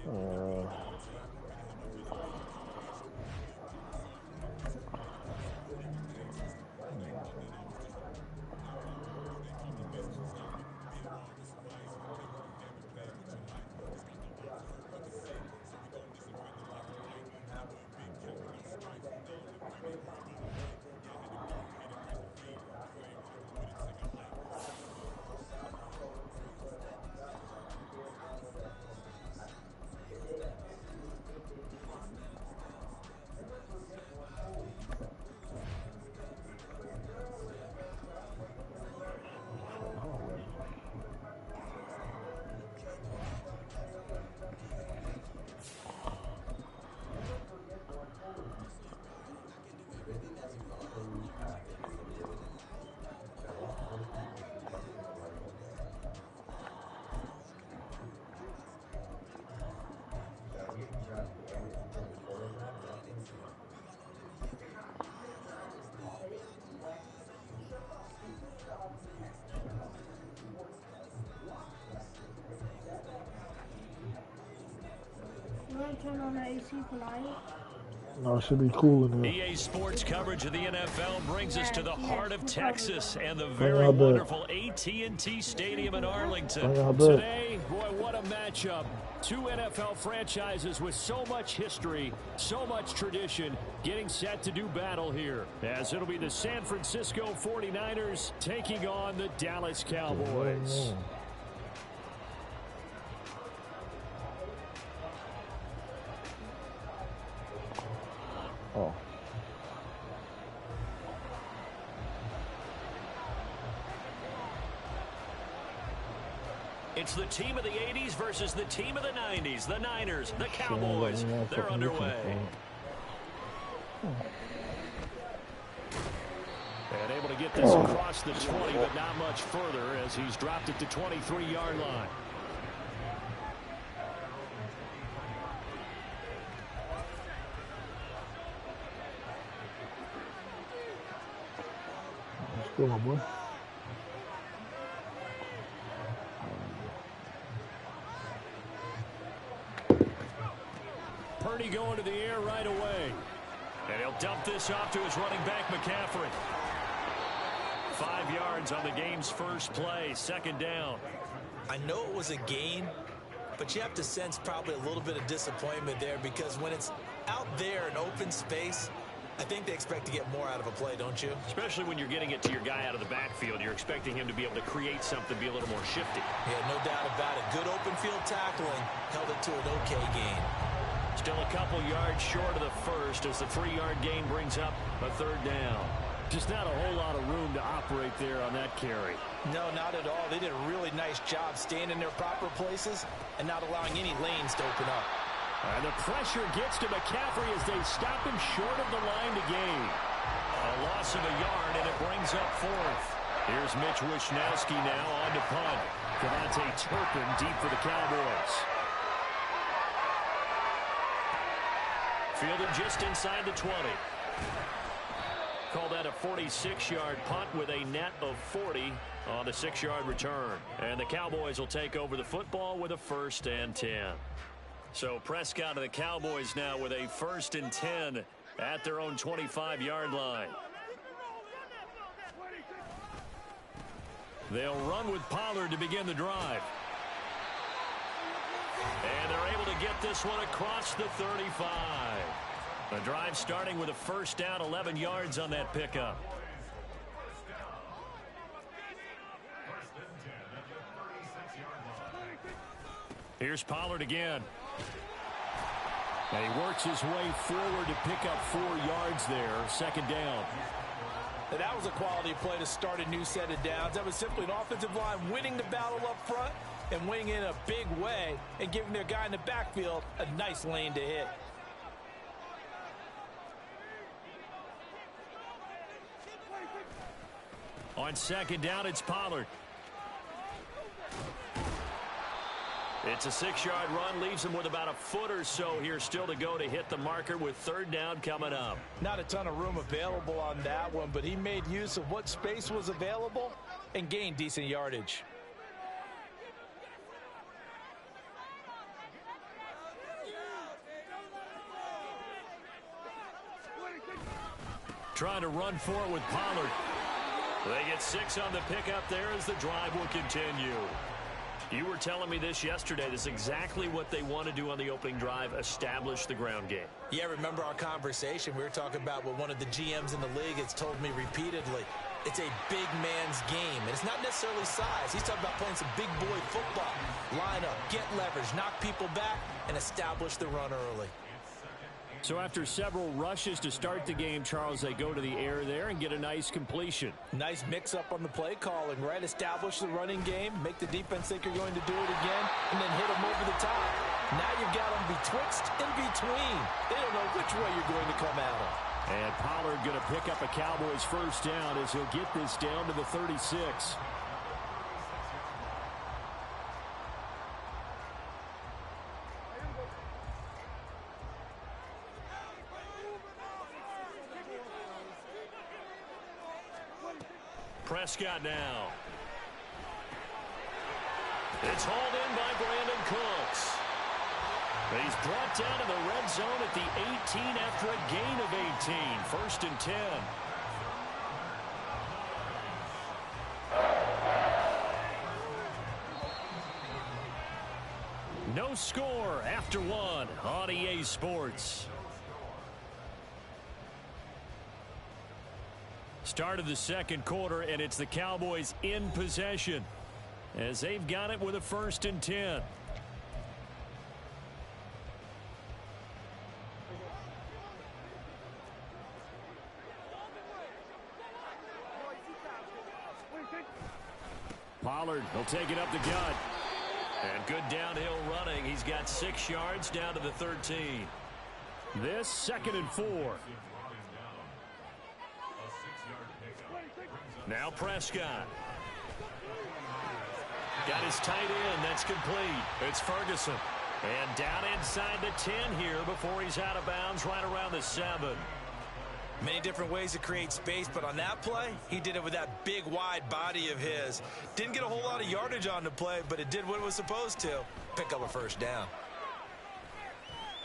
Uh, You want to turn on the AC for light? no, it should be cool in here. EA Sports coverage of the NFL brings us to the heart of Texas and the Bring very y'all back. wonderful AT&T Stadium in Arlington. Bring y'all back. Today, boy, what a matchup. Two NFL franchises with so much history, so much tradition, getting set to do battle here. As it'll be the San Francisco 49ers taking on the Dallas Cowboys. Oh. It's the team of the 80s versus the team of the 90s. The Niners, the Cowboys. They're underway. And able to get this across the 20, but not much further as he's dropped it to 23-yard line. Let's go, my boy. Purdy going to the air right away. And he'll dump this off to his running back, McCaffrey. 5 yards on the game's first play, second down. I know it was a gain, but you have to sense probably a little bit of disappointment there because when it's out there in open space, I think they expect to get more out of a play, don't you? Especially when you're getting it to your guy out of the backfield. You're expecting him to be able to create something, be a little more shifty. Yeah, no doubt about it. Good open field tackling held it to an okay gain. Still a couple yards short of the first as the 3-yard gain brings up a third down. Just not a whole lot of room to operate there on that carry. No, not at all. They did a really nice job staying in their proper places and not allowing any lanes to open up. And the pressure gets to McCaffrey as they stop him short of the line to gain. A loss of a yard, and it brings up fourth. Here's Mitch Wishnowski now on to punt. Devontae Turpin deep for the Cowboys. Fielded just inside the 20. Call that a 46-yard punt with a net of 40 on the 6-yard return. And the Cowboys will take over the football with a 1st and 10. So Prescott and the Cowboys now with a 1st and 10 at their own 25-yard line. They'll run with Pollard to begin the drive. And they're able to get this one across the 35. The drive starting with a 1st down, 11 yards on that pickup. Here's Pollard again. And he works his way forward to pick up 4 yards there. 2nd down. And that was a quality play to start a new set of downs. That was simply an offensive line winning the battle up front and winning in a big way and giving their guy in the backfield a nice lane to hit. On 2nd down, it's Pollard. It's a 6-yard run, leaves him with about a foot or so here still to go to hit the marker with 3rd down coming up. Not a ton of room available on that one, but he made use of what space was available and gained decent yardage. trying to run for it with Pollard. They get 6 on the pickup there as the drive will continue. You were telling me this yesterday. This is exactly what they want to do on the opening drive, establish the ground game. Yeah, remember our conversation? We were talking about what one of the GMs in the league has told me repeatedly. It's a big man's game, and it's not necessarily size. He's talking about playing some big boy football. Line up, get leverage, knock people back, and establish the run early. So after several rushes to start the game, Charles, they go to the air there and get a nice completion. Nice mix-up on the play calling, right? Establish the running game, make the defense think you're going to do it again, and then hit them over the top. Now you've got them betwixt and between. They don't know which way you're going to come at them. And Pollard going to pick up a Cowboys first down as he'll get this down to the 36. Prescott now. It's hauled in by Brandon Cooks. He's brought down to the red zone at the 18 after a gain of 18. 1st and 10. No score after 1 on EA Sports. Start of the second quarter, and it's the Cowboys in possession as they've got it with a 1st and 10. Pollard will take it up the gut. And good downhill running. He's got 6 yards down to the 13. This 2nd and 4. Now Prescott. Got his tight end. That's complete. It's Ferguson. And down inside the 10 here before he's out of bounds right around the 7. Many different ways to create space, but on that play, he did it with that big, wide body of his. Didn't get a whole lot of yardage on the play, but it did what it was supposed to. Pick up a first down.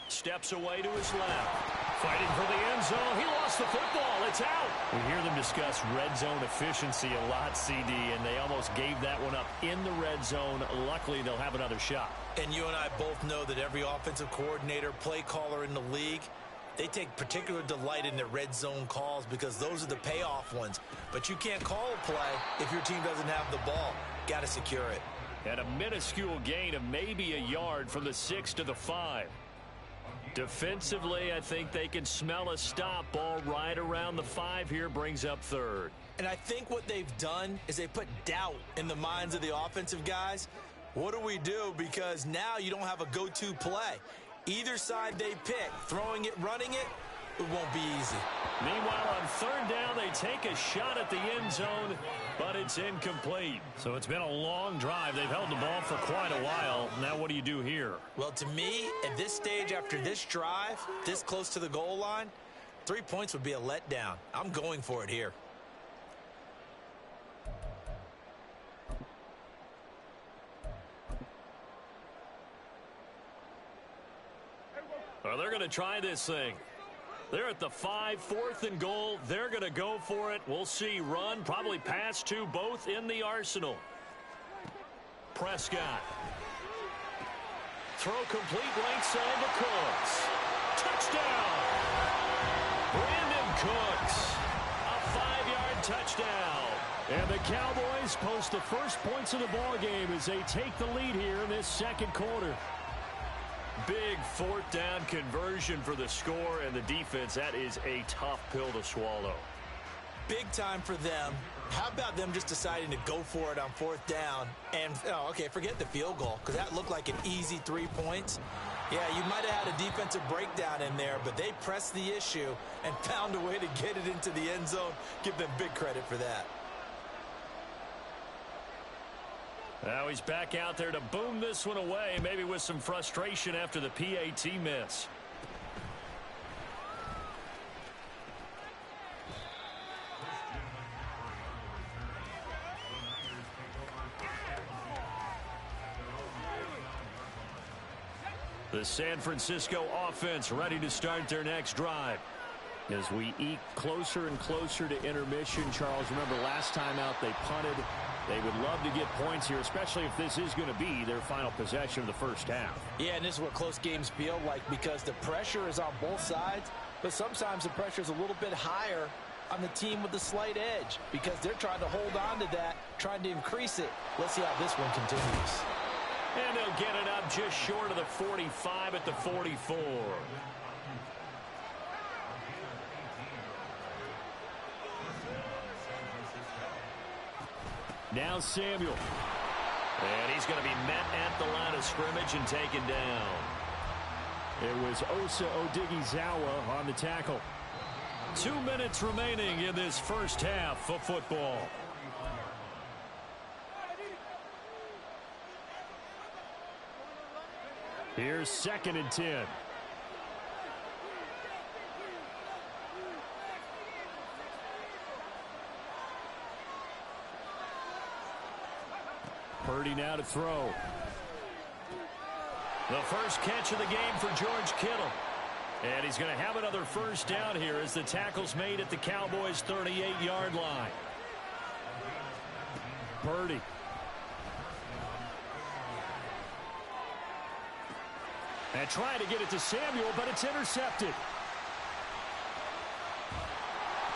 Steps away to his left. Fighting for the end zone. He lost the football. It's out. We hear them discuss red zone efficiency a lot, CD, and they almost gave that one up in the red zone. Luckily, they'll have another shot. And you and I both know that every offensive coordinator, play caller in the league, they take particular delight in their red zone calls because those are the payoff ones. But you can't call a play if your team doesn't have the ball. Got to secure it. And a minuscule gain of maybe a yard from the 6 to the 5. Defensively, I think they can smell a stop. Ball right around the 5 here, brings up 3rd. And I think what they've done is they put doubt in the minds of the offensive guys. What do we do? Because now you don't have a go-to play. Either side they pick, throwing it, running it, it won't be easy. Meanwhile, on 3rd down, they take a shot at the end zone, but it's incomplete. So it's been a long drive. They've held the ball for quite a while. Now what do you do here? Well, to me, at this stage after this drive, this close to the goal line, 3 points would be a letdown. I'm going for it here. Well, they're going to try this thing. They're at the 5, 4th and goal. They're going to go for it. We'll see. Run, probably pass to both in the arsenal. Prescott. Throw complete right side to Cooks. Touchdown. Brandon Cooks. A 5-yard touchdown. And the Cowboys post the first points of the ball game as they take the lead here in this second quarter. Big 4th down conversion for the score, and the defense, that is a tough pill to swallow. Big time for them. How about them just deciding to go for it on 4th down? And, oh, okay, forget the field goal, because that looked like an easy 3 points. Yeah, you might have had a defensive breakdown in there, but they pressed the issue and found a way to get it into the end zone. Give them big credit for that. Now he's back out there to boom this one away, maybe with some frustration after the PAT miss. The San Francisco offense ready to start their next drive. As we eke closer and closer to intermission, Charles, remember last time out they punted. They would love to get points here, especially if this is going to be their final possession of the first half. Yeah, and this is what close games feel like because the pressure is on both sides, but sometimes the pressure is a little bit higher on the team with the slight edge because they're trying to hold on to that, trying to increase it. Let's see how this one continues. And they'll get it up just short of the 45 at the 44. Now Samuel. And he's going to be met at the line of scrimmage and taken down. It was Osa Odighizuwa on the tackle. 2 minutes remaining in this first half of football. Here's 2nd and 10. Purdy now to throw. The first catch of the game for George Kittle. And he's going to have another first down here as the tackle's made at the Cowboys' 38-yard line. Purdy. And trying to get it to Samuel, but it's intercepted.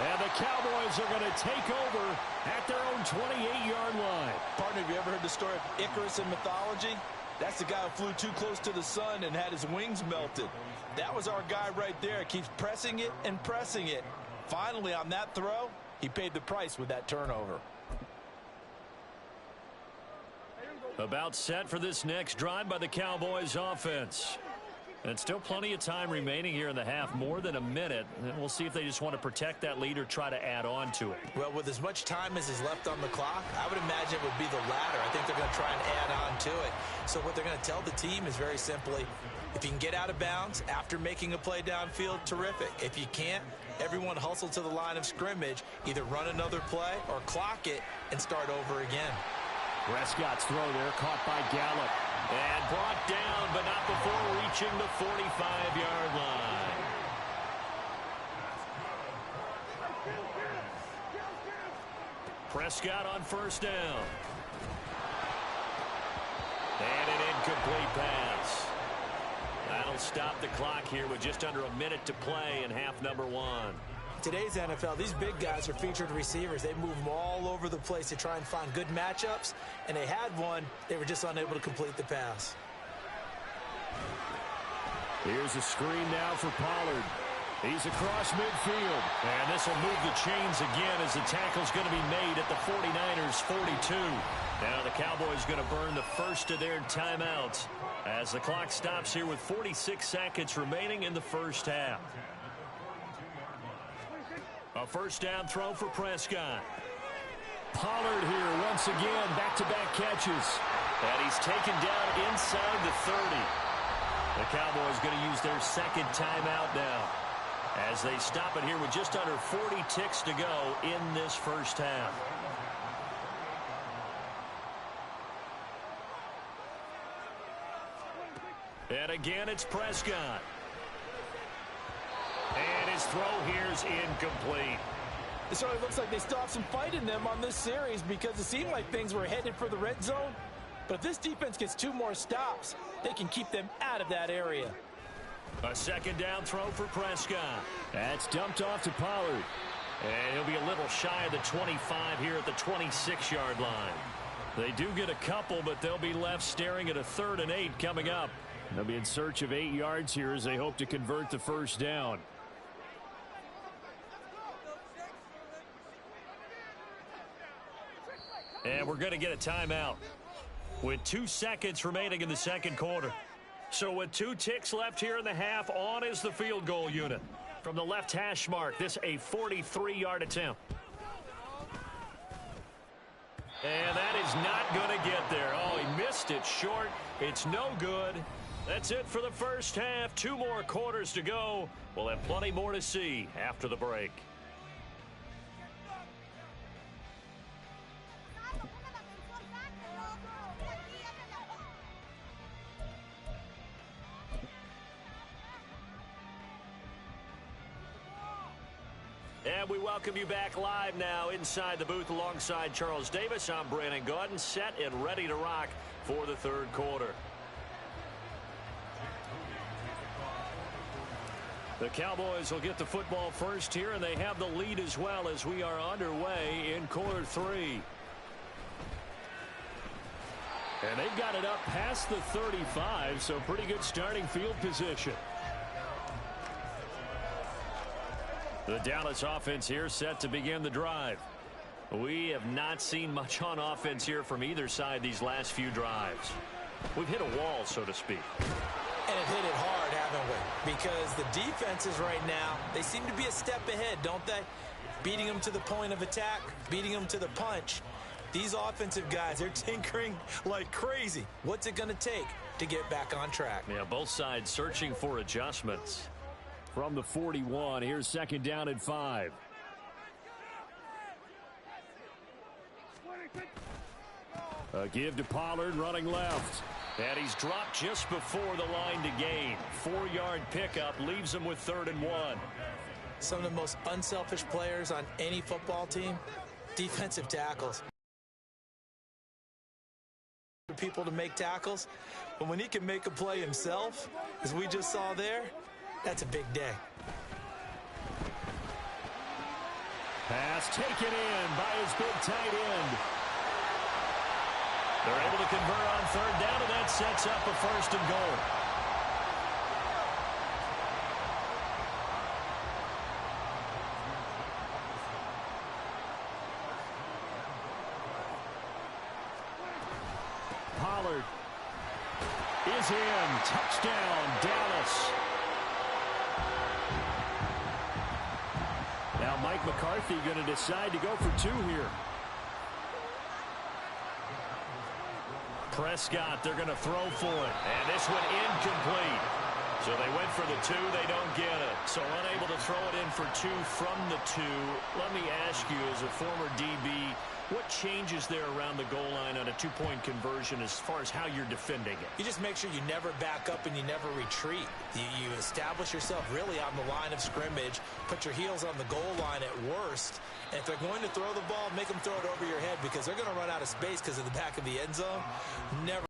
And the Cowboys are going to take over at their own 28-yard line. Partner, have you ever heard the story of Icarus in mythology? That's the guy who flew too close to the sun and had his wings melted. That was our guy right there. Keeps pressing it and pressing it. Finally, on that throw, he paid the price with that turnover. About set for this next drive by the Cowboys offense. And still plenty of time remaining here in the half, more than a minute. And we'll see if they just want to protect that lead or try to add on to it. Well, with as much time as is left on the clock, I would imagine it would be the latter. I think they're going to try and add on to it. So what they're going to tell the team is very simply, if you can get out of bounds after making a play downfield, terrific. If you can't, everyone hustle to the line of scrimmage, either run another play or clock it and start over again. Prescott's throw there, caught by Gallup. And brought down, but not before reaching the 45-yard line. Prescott on first down. And an incomplete pass. That'll stop the clock here with just under a minute to play in half number one. Today's NFL, these big guys are featured receivers. They move them all over the place to try and find good matchups, and they had one. They were just unable to complete the pass. Here's a screen now for Pollard. He's across midfield. And this will move the chains again as the tackle's going to be made at the 49ers' 42. Now the Cowboys going to burn the first of their timeouts as the clock stops here with 46 seconds remaining in the first half. A first down throw for Prescott. Pollard here once again, back-to-back catches. And he's taken down inside the 30. The Cowboys going to use their second timeout now as they stop it here with just under 40 ticks to go in this first half. And again, it's Prescott. And his throw here is incomplete. It certainly looks like they still have some fight in them on this series because it seemed like things were headed for the red zone. But if this defense gets 2 more stops, they can keep them out of that area. A second down throw for Prescott. That's dumped off to Pollard. And he'll be a little shy of the 25 here at the 26-yard line. They do get a couple, but they'll be left staring at a 3rd and 8 coming up. They'll be in search of 8 yards here as they hope to convert the first down. And we're going to get a timeout with 2 seconds remaining in the second quarter. So with 2 ticks left here in the half, on is the field goal unit. From the left hash mark, this a 43-yard attempt. And that is not going to get there. Oh, he missed it short. It's no good. That's it for the first half. 2 more quarters to go. We'll have plenty more to see after the break. And we welcome you back live now inside the booth alongside Charles Davis. I'm Brandon Gaudin, set and ready to rock for the third quarter. The Cowboys will get the football first here, and they have the lead as well as we are underway in quarter three. And they've got it up past the 35, so pretty good starting field position. The Dallas offense here set to begin the drive. We have not seen much on offense here from either side these last few drives. We've hit a wall, so to speak. And it hit it hard, haven't we? Because the defenses right now, they seem to be a step ahead, don't they? Beating them to the point of attack, beating them to the punch. These offensive guys, they're tinkering like crazy. What's it going to take to get back on track? Yeah, both sides searching for adjustments. From the 41, here's second down and 5. A give to Pollard running left. And he's dropped just before the line to gain. 4-yard pickup leaves him with 3rd and 1. Some of the most unselfish players on any football team, defensive tackles. For people to make tackles, but when he can make a play himself, as we just saw there, that's a big day. Pass taken in by his big tight end. They're able to convert on 3rd down, and that sets up a 1st and goal. Pollard is in. Touchdown, Dallas. Now Mike McCarthy going to decide to go for 2 here. Prescott, they're going to throw for it. And this one incomplete. So they went for the 2. They don't get it. So unable to throw it in for 2 from the 2. Let me ask you, as a former DB, what changes there around the goal line on a 2-point conversion as far as how you're defending it? You just make sure you never back up and you never retreat. You establish yourself really on the line of scrimmage, put your heels on the goal line at worst, and if they're going to throw the ball, make them throw it over your head because they're going to run out of space because of the back of the end zone. Never.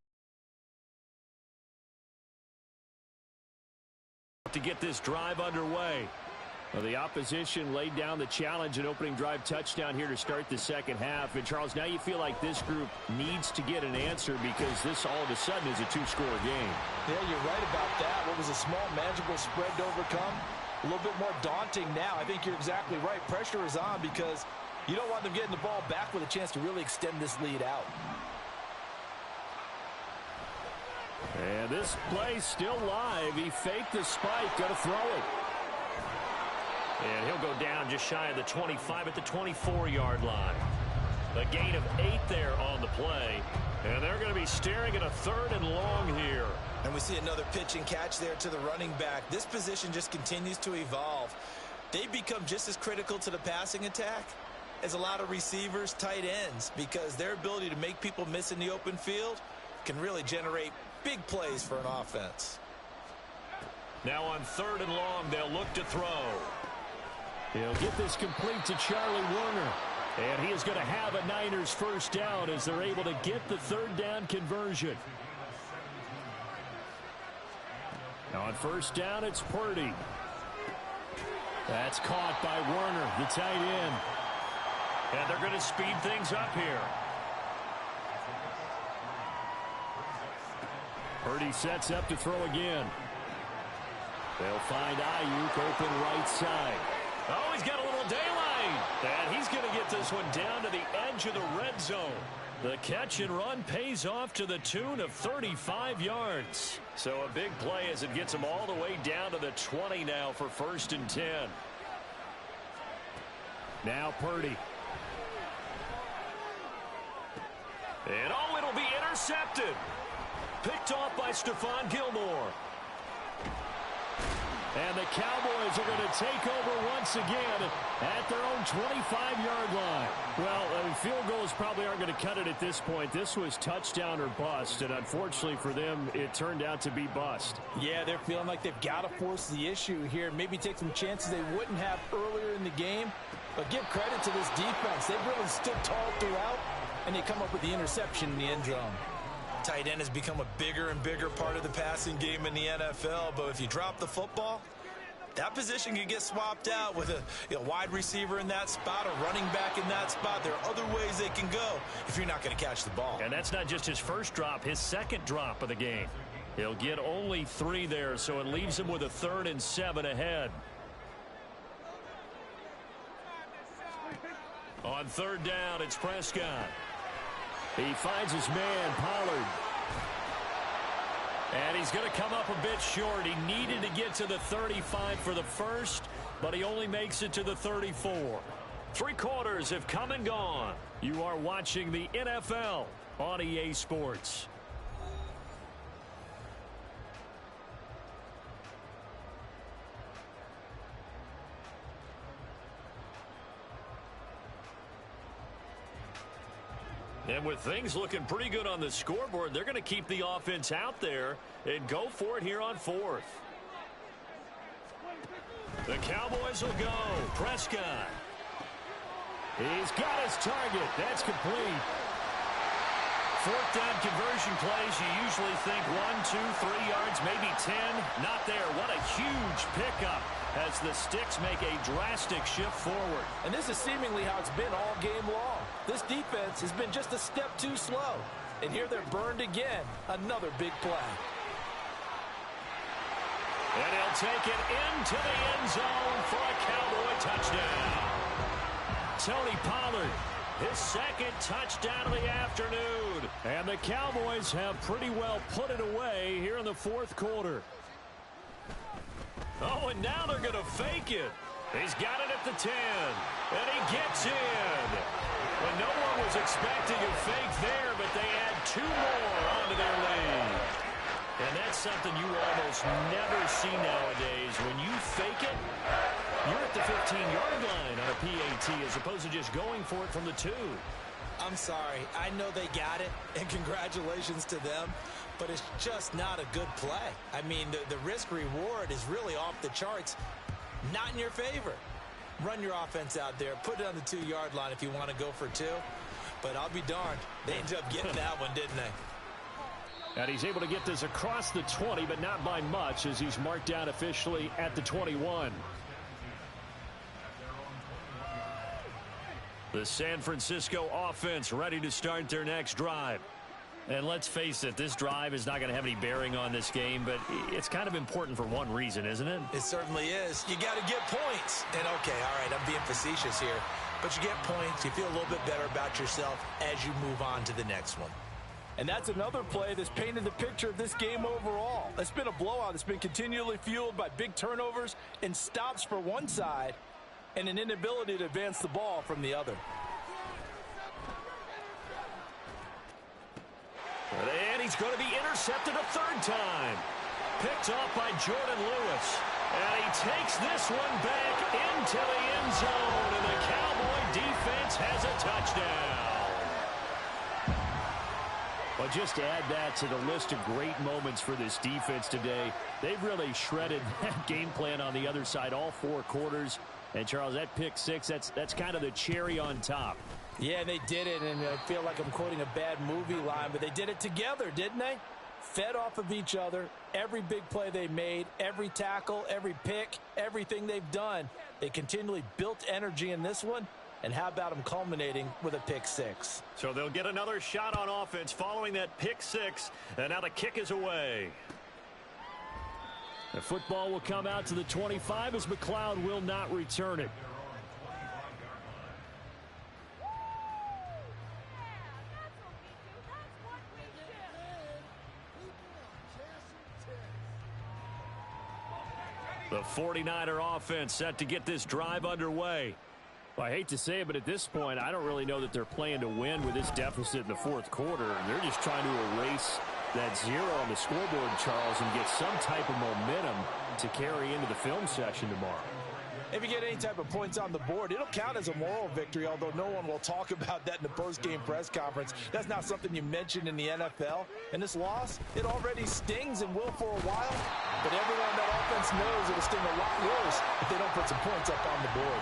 To get this drive underway. Well, the opposition laid down the challenge and opening drive touchdown here to start the second half. And, Charles, now you feel like this group needs to get an answer because this all of a sudden is a 2-score game. Yeah, you're right about that. What was a small, manageable spread to overcome, a little bit more daunting now. I think you're exactly right. Pressure is on because you don't want them getting the ball back with a chance to really extend this lead out. And this play still live. He faked the spike, going to throw it. And he'll go down just shy of the 25 at the 24-yard line. A gain of 8 there on the play. And they're going to be staring at a 3rd and long here. And we see another pitch and catch there to the running back. This position just continues to evolve. They become just as critical to the passing attack as a lot of receivers, tight ends, because their ability to make people miss in the open field can really generate big plays for an offense. Now on 3rd and long, they'll look to throw. He'll get this complete to Charlie Warner. And he is going to have a Niners first down as they're able to get the 3rd down conversion. Now on 1st down, it's Purdy. That's caught by Warner, the tight end. And they're going to speed things up here. Purdy sets up to throw again. They'll find Ayuk open right side. Oh, he's got a little daylight. And he's going to get this one down to the edge of the red zone. The catch and run pays off to the tune of 35 yards. So a big play as it gets him all the way down to the 20 now for 1st and 10. Now Purdy. And oh, it'll be intercepted. Picked off by Stephon Gilmore. And the Cowboys are going to take over once again at their own 25-yard line. Well, field goals probably aren't going to cut it at this point. This was touchdown or bust, and unfortunately for them, it turned out to be bust. Yeah, they're feeling like they've got to force the issue here. Maybe take some chances they wouldn't have earlier in the game. But give credit to this defense. They've really stood tall throughout, and they come up with the interception in the end zone. Tight end has become a bigger and bigger part of the passing game in the NFL, but if you drop the football, that position can get swapped out with a wide receiver in that spot, a running back in that spot. There are other ways they can go if you're not going to catch the ball. And that's not just his first drop, his second drop of the game. He'll get only 3 there, so it leaves him with a 3rd and 7 ahead. On 3rd down, it's Prescott. He finds his man, Pollard. And he's going to come up a bit short. He needed to get to the 35 for the first, but he only makes it to the 34. 3 quarters have come and gone. You are watching the NFL on EA Sports. And with things looking pretty good on the scoreboard, they're going to keep the offense out there and go for it here on 4th. The Cowboys will go. Prescott. He's got his target. That's complete. 4th down conversion plays, you usually think 1, 2, 3 yards, maybe 10. Not there. What a huge pickup as the Sticks make a drastic shift forward. And this is seemingly how it's been all game long. This defense has been just a step too slow. And here they're burned again. Another big play. And he'll take it into the end zone for a Cowboy touchdown. Tony Pollard, his 2nd touchdown of the afternoon. And the Cowboys have pretty well put it away here in the 4th quarter. Oh, and now they're going to fake it. He's got it at the 10, and he gets in. Well, no one was expecting a fake there, but they add 2 more onto their lead. And that's something you almost never see nowadays. When you fake it, you're at the 15-yard line on a PAT as opposed to just going for it from the 2. I'm sorry. I know they got it, and congratulations to them, but it's just not a good play. I mean, the risk-reward is really off the charts, not in your favor. Run your offense out there. Put it on the 2-yard line if you want to go for 2. But I'll be darned. They ended up getting that one, didn't they? And he's able to get this across the 20, but not by much as he's marked down officially at the 21. The San Francisco offense ready to start their next drive. And let's face it, this drive is not going to have any bearing on this game, but it's kind of important for one reason, isn't it? It certainly is. You got to get points. And, okay, all right, I'm being facetious here. But you get points, you feel a little bit better about yourself as you move on to the next one. And that's another play that's painted the picture of this game overall. It's been a blowout. It's been continually fueled by big turnovers and stops for one side and an inability to advance the ball from the other. And he's going to be intercepted a 3rd time. Picked off by Jordan Lewis. And he takes this one back into the end zone. And the Cowboy defense has a touchdown. But just to add that to the list of great moments for this defense today, they've really shredded that game plan on the other side all 4 quarters. And, Charles, that pick 6, that's kind of the cherry on top. Yeah, they did it, and I feel like I'm quoting a bad movie line, but they did it together, didn't they? Fed off of each other, every big play they made, every tackle, every pick, everything they've done. They continually built energy in this one, and how about them culminating with a pick 6? So they'll get another shot on offense following that pick 6, and now the kick is away. The football will come out to the 25 as McLeod will not return it. The 49er offense set to get this drive underway. Well, I hate to say it, but at this point, I don't really know that they're playing to win with this deficit in the 4th quarter. They're just trying to erase that 0 on the scoreboard, Charles, and get some type of momentum to carry into the film session tomorrow. If you get any type of points on the board, it'll count as a moral victory, although no one will talk about that in the post-game press conference. That's not something you mentioned in the NFL. And this loss, it already stings and will for a while. But everyone on that offense knows it'll sting a lot worse if they don't put some points up on the board.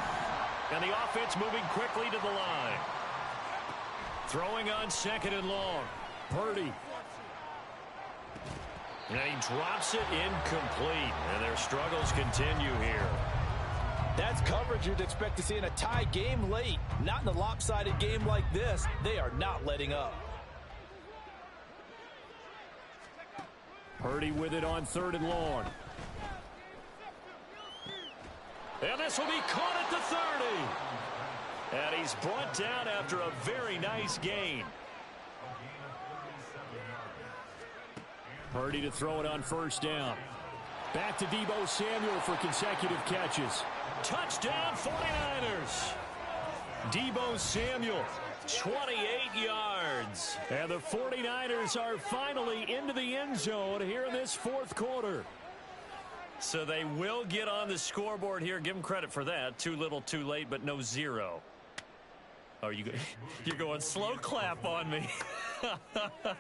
And the offense moving quickly to the line. Throwing on 2nd and long. Purdy. And he drops it incomplete. And their struggles continue here. That's coverage you'd expect to see in a tie game late. Not in a lopsided game like this. They are not letting up. Purdy with it on 3rd and long. And this will be caught at the 30. And he's brought down after a very nice gain. Purdy to throw it on 1st down. Back to Deebo Samuel for consecutive catches. Touchdown 49ers. Deebo Samuel, 28 yards. And the 49ers are finally into the end zone here in this 4th quarter. So they will get on the scoreboard here. Give them credit for that. Too little, too late, but no 0. Oh, you're going slow clap on me.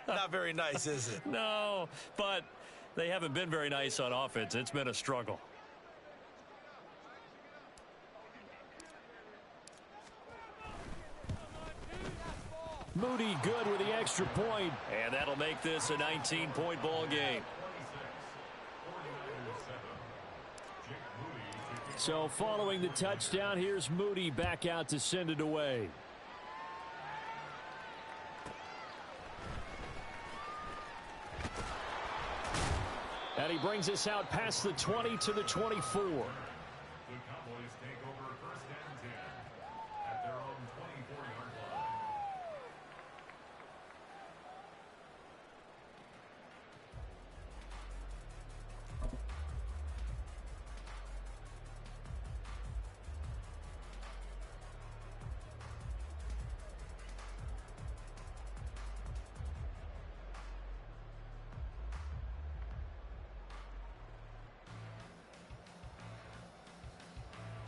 Not very nice, is it? No, but they haven't been very nice on offense. It's been a struggle. Moody good with the extra point. And that'll make this a 19-point ball game. So following the touchdown, here's Moody back out to send it away. And he brings us out past the 20 to the 24.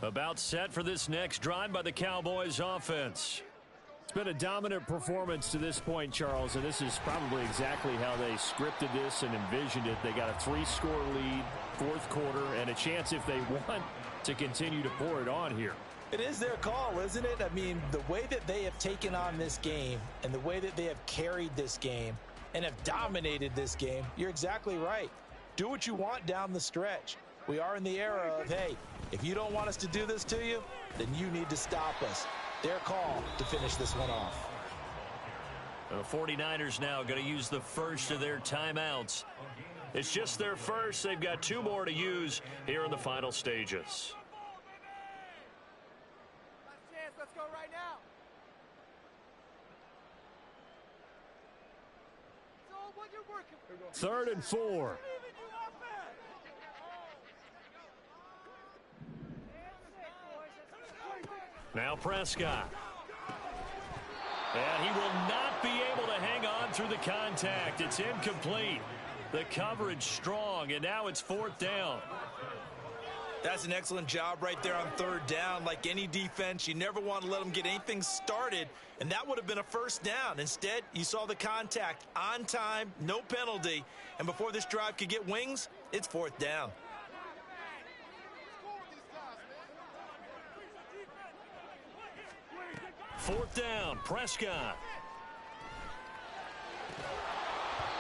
About set for this next drive by the Cowboys offense. It's been a dominant performance to this point, Charles, and this is probably exactly how they scripted this and envisioned it. They got a 3-score lead, 4th quarter, and a chance if they want to continue to pour it on here. It is their call, isn't it? I mean, the way that they have taken on this game and the way that they have carried this game and have dominated this game, you're exactly right. Do what you want down the stretch. We are in the era of, hey, if you don't want us to do this to you, then you need to stop us. Their call to finish this one off. The 49ers now going to use the first of their timeouts. It's just their first. They've got 2 more to use here in the final stages. Last chance, let's go right now. So what you're working. 3rd and 4. Now Prescott. And he will not be able to hang on through the contact. It's incomplete. The coverage strong, and now it's 4th down. That's an excellent job right there on 3rd down. Like any defense, you never want to let them get anything started, and that would have been a 1st down. Instead, you saw the contact on time, no penalty, and before this drive could get wings, it's 4th down. Fourth down, Prescott.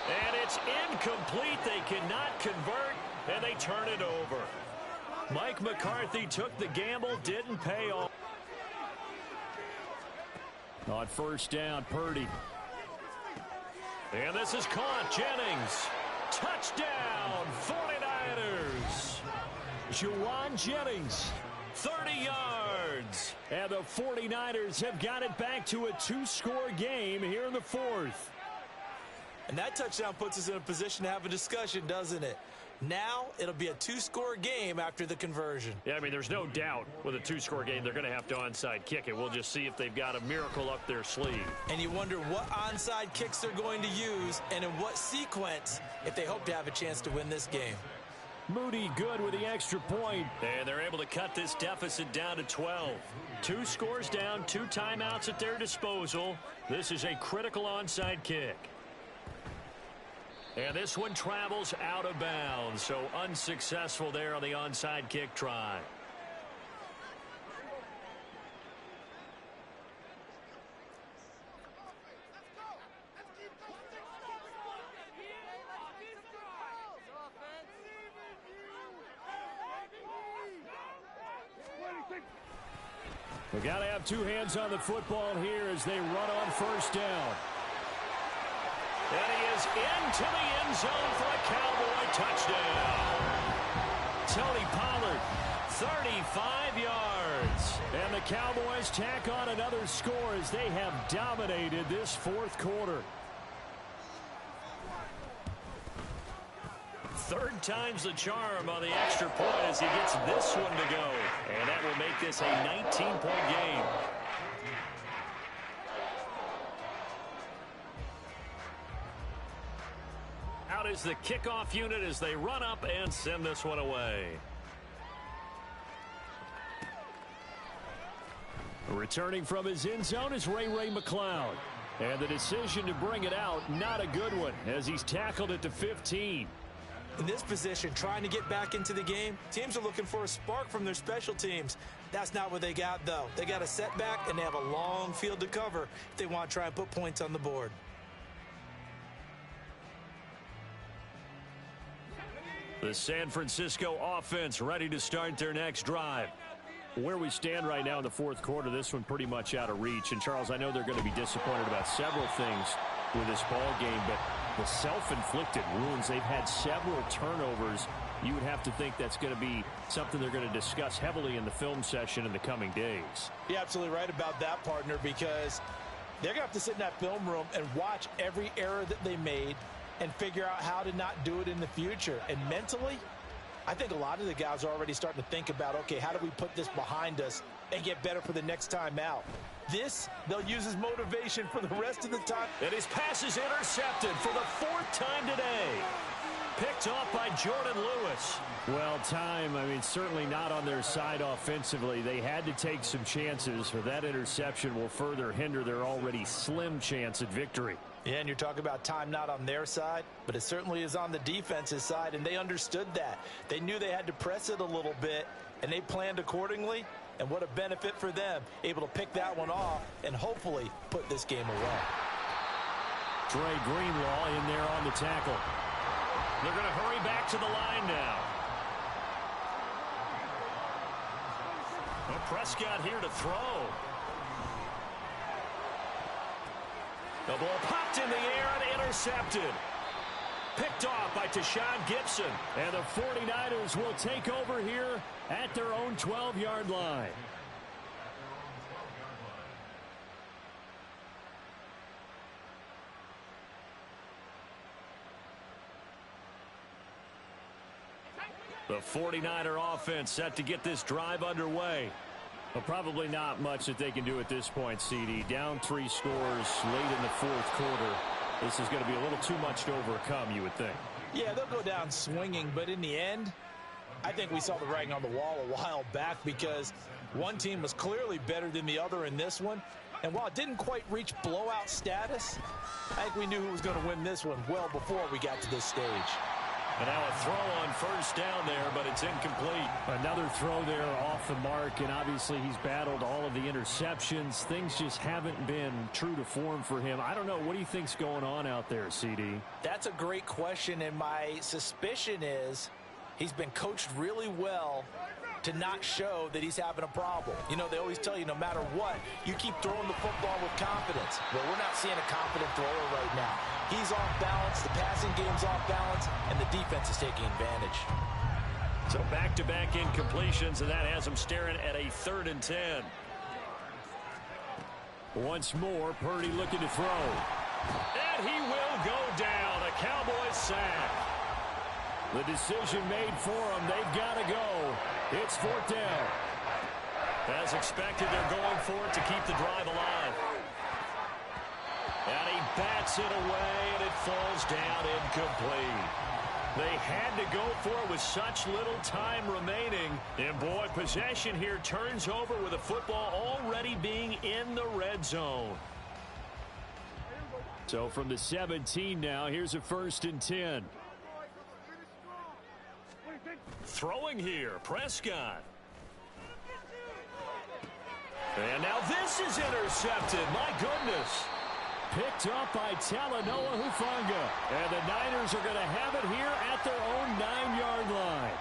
And it's incomplete. They cannot convert, and they turn it over. Mike McCarthy took the gamble, didn't pay off. On 1st down, Purdy. And this is caught. Jennings. Touchdown, 49ers. Juwan Jennings. 30 yards. And the 49ers have got it back to a 2-score game here in the 4th. And that touchdown puts us in a position to have a discussion, doesn't it? Now it'll be a two-score game after the conversion. Yeah, I mean, there's no doubt with a two-score game they're going to have to onside kick it. We'll just see if they've got a miracle up their sleeve. And you wonder what onside kicks they're going to use and in what sequence if they hope to have a chance to win this game. Moody good with the extra point. And they're able to cut this deficit down to 12. 2 scores down, 2 timeouts at their disposal. This is a critical onside kick. And this one travels out of bounds, so unsuccessful there on the onside kick try. We got to have 2 hands on the football here as they run on first down. And he is into the end zone for a Cowboy touchdown. Tony Pollard, 35 yards. And the Cowboys tack on another score as they have dominated this fourth quarter. Third time's the charm on the extra point as he gets this one to go. And that will make this a 19-point game. Out is the kickoff unit as they run up and send this one away. Returning from his end zone is Ray McCloud. And the decision to bring it out, not a good one, as he's tackled at the 15. In this position, trying to get back into the game, teams are looking for a spark from their special teams. That's not what they got, though. They got a setback, and they have a long field to cover if they want to try and put points on the board. The San Francisco offense ready to start their next drive. Where we stand right now in the fourth quarter, this one pretty much out of reach. And, Charles, I know they're going to be disappointed about several things with this ball game, but the self-inflicted wounds, they've had several turnovers. You would have to think that's going to be something they're going to discuss heavily in the film session in the coming days. You're absolutely right about that, partner, because they're going to have to sit in that film room and watch every error that they made and figure out how to not do it in the future. And mentally, I think a lot of the guys are already starting to think about, okay, how do we put this behind us and get better for the next time out? This, they'll use as motivation for the rest of the time. And his pass is intercepted for the 4th time today. Picked off by Jordan Lewis. Well, time, I mean, certainly not on their side offensively. They had to take some chances, but that interception will further hinder their already slim chance at victory. Yeah, and you're talking about time not on their side, but it certainly is on the defense's side, and they understood that. They knew they had to press it a little bit, and they planned accordingly, and what a benefit for them, able to pick that one off and hopefully put this game away. Dre Greenlaw in there on the tackle. They're going to hurry back to the line now. Well, Prescott here to throw. The ball popped in the air and intercepted. Picked off by Tashawn Gibson. And the 49ers will take over here at their own 12-yard line. The 49er offense set to get this drive underway. Well, probably not much that they can do at this point, CD. Down 3 scores late in the fourth quarter. This is going to be a little too much to overcome, you would think. Yeah, they'll go down swinging, but in the end, I think we saw the writing on the wall a while back because one team was clearly better than the other in this one. And while it didn't quite reach blowout status, I think we knew who was going to win this one well before we got to this stage. And now a throw on first down there, but it's incomplete. Another throw there off the mark, and obviously he's battled all of the interceptions. Things just haven't been true to form for him. I don't know. What do you think's going on out there, CD? That's a great question, and my suspicion is he's been coached really well to not show that he's having a problem. You know, they always tell you no matter what, you keep throwing the football with confidence. Well, we're not seeing a confident thrower right now. He's off balance, the passing game's off balance, and the defense is taking advantage. So back-to-back incompletions, and that has him staring at a 3rd and 10. Once more, Purdy looking to throw. And he will go down. A Cowboys sack. The decision made for them. They've got to go. It's 4th down. As expected, they're going for it to keep the drive alive. And he bats it away, and it falls down incomplete. They had to go for it with such little time remaining. And, boy, possession here turns over with the football already being in the red zone. So from the 17 now, here's a 1st and 10. Throwing here, Prescott. And now this is intercepted. My goodness. Picked up by Talanoa Hufanga. And the Niners are going to have it here at their own 9-yard line.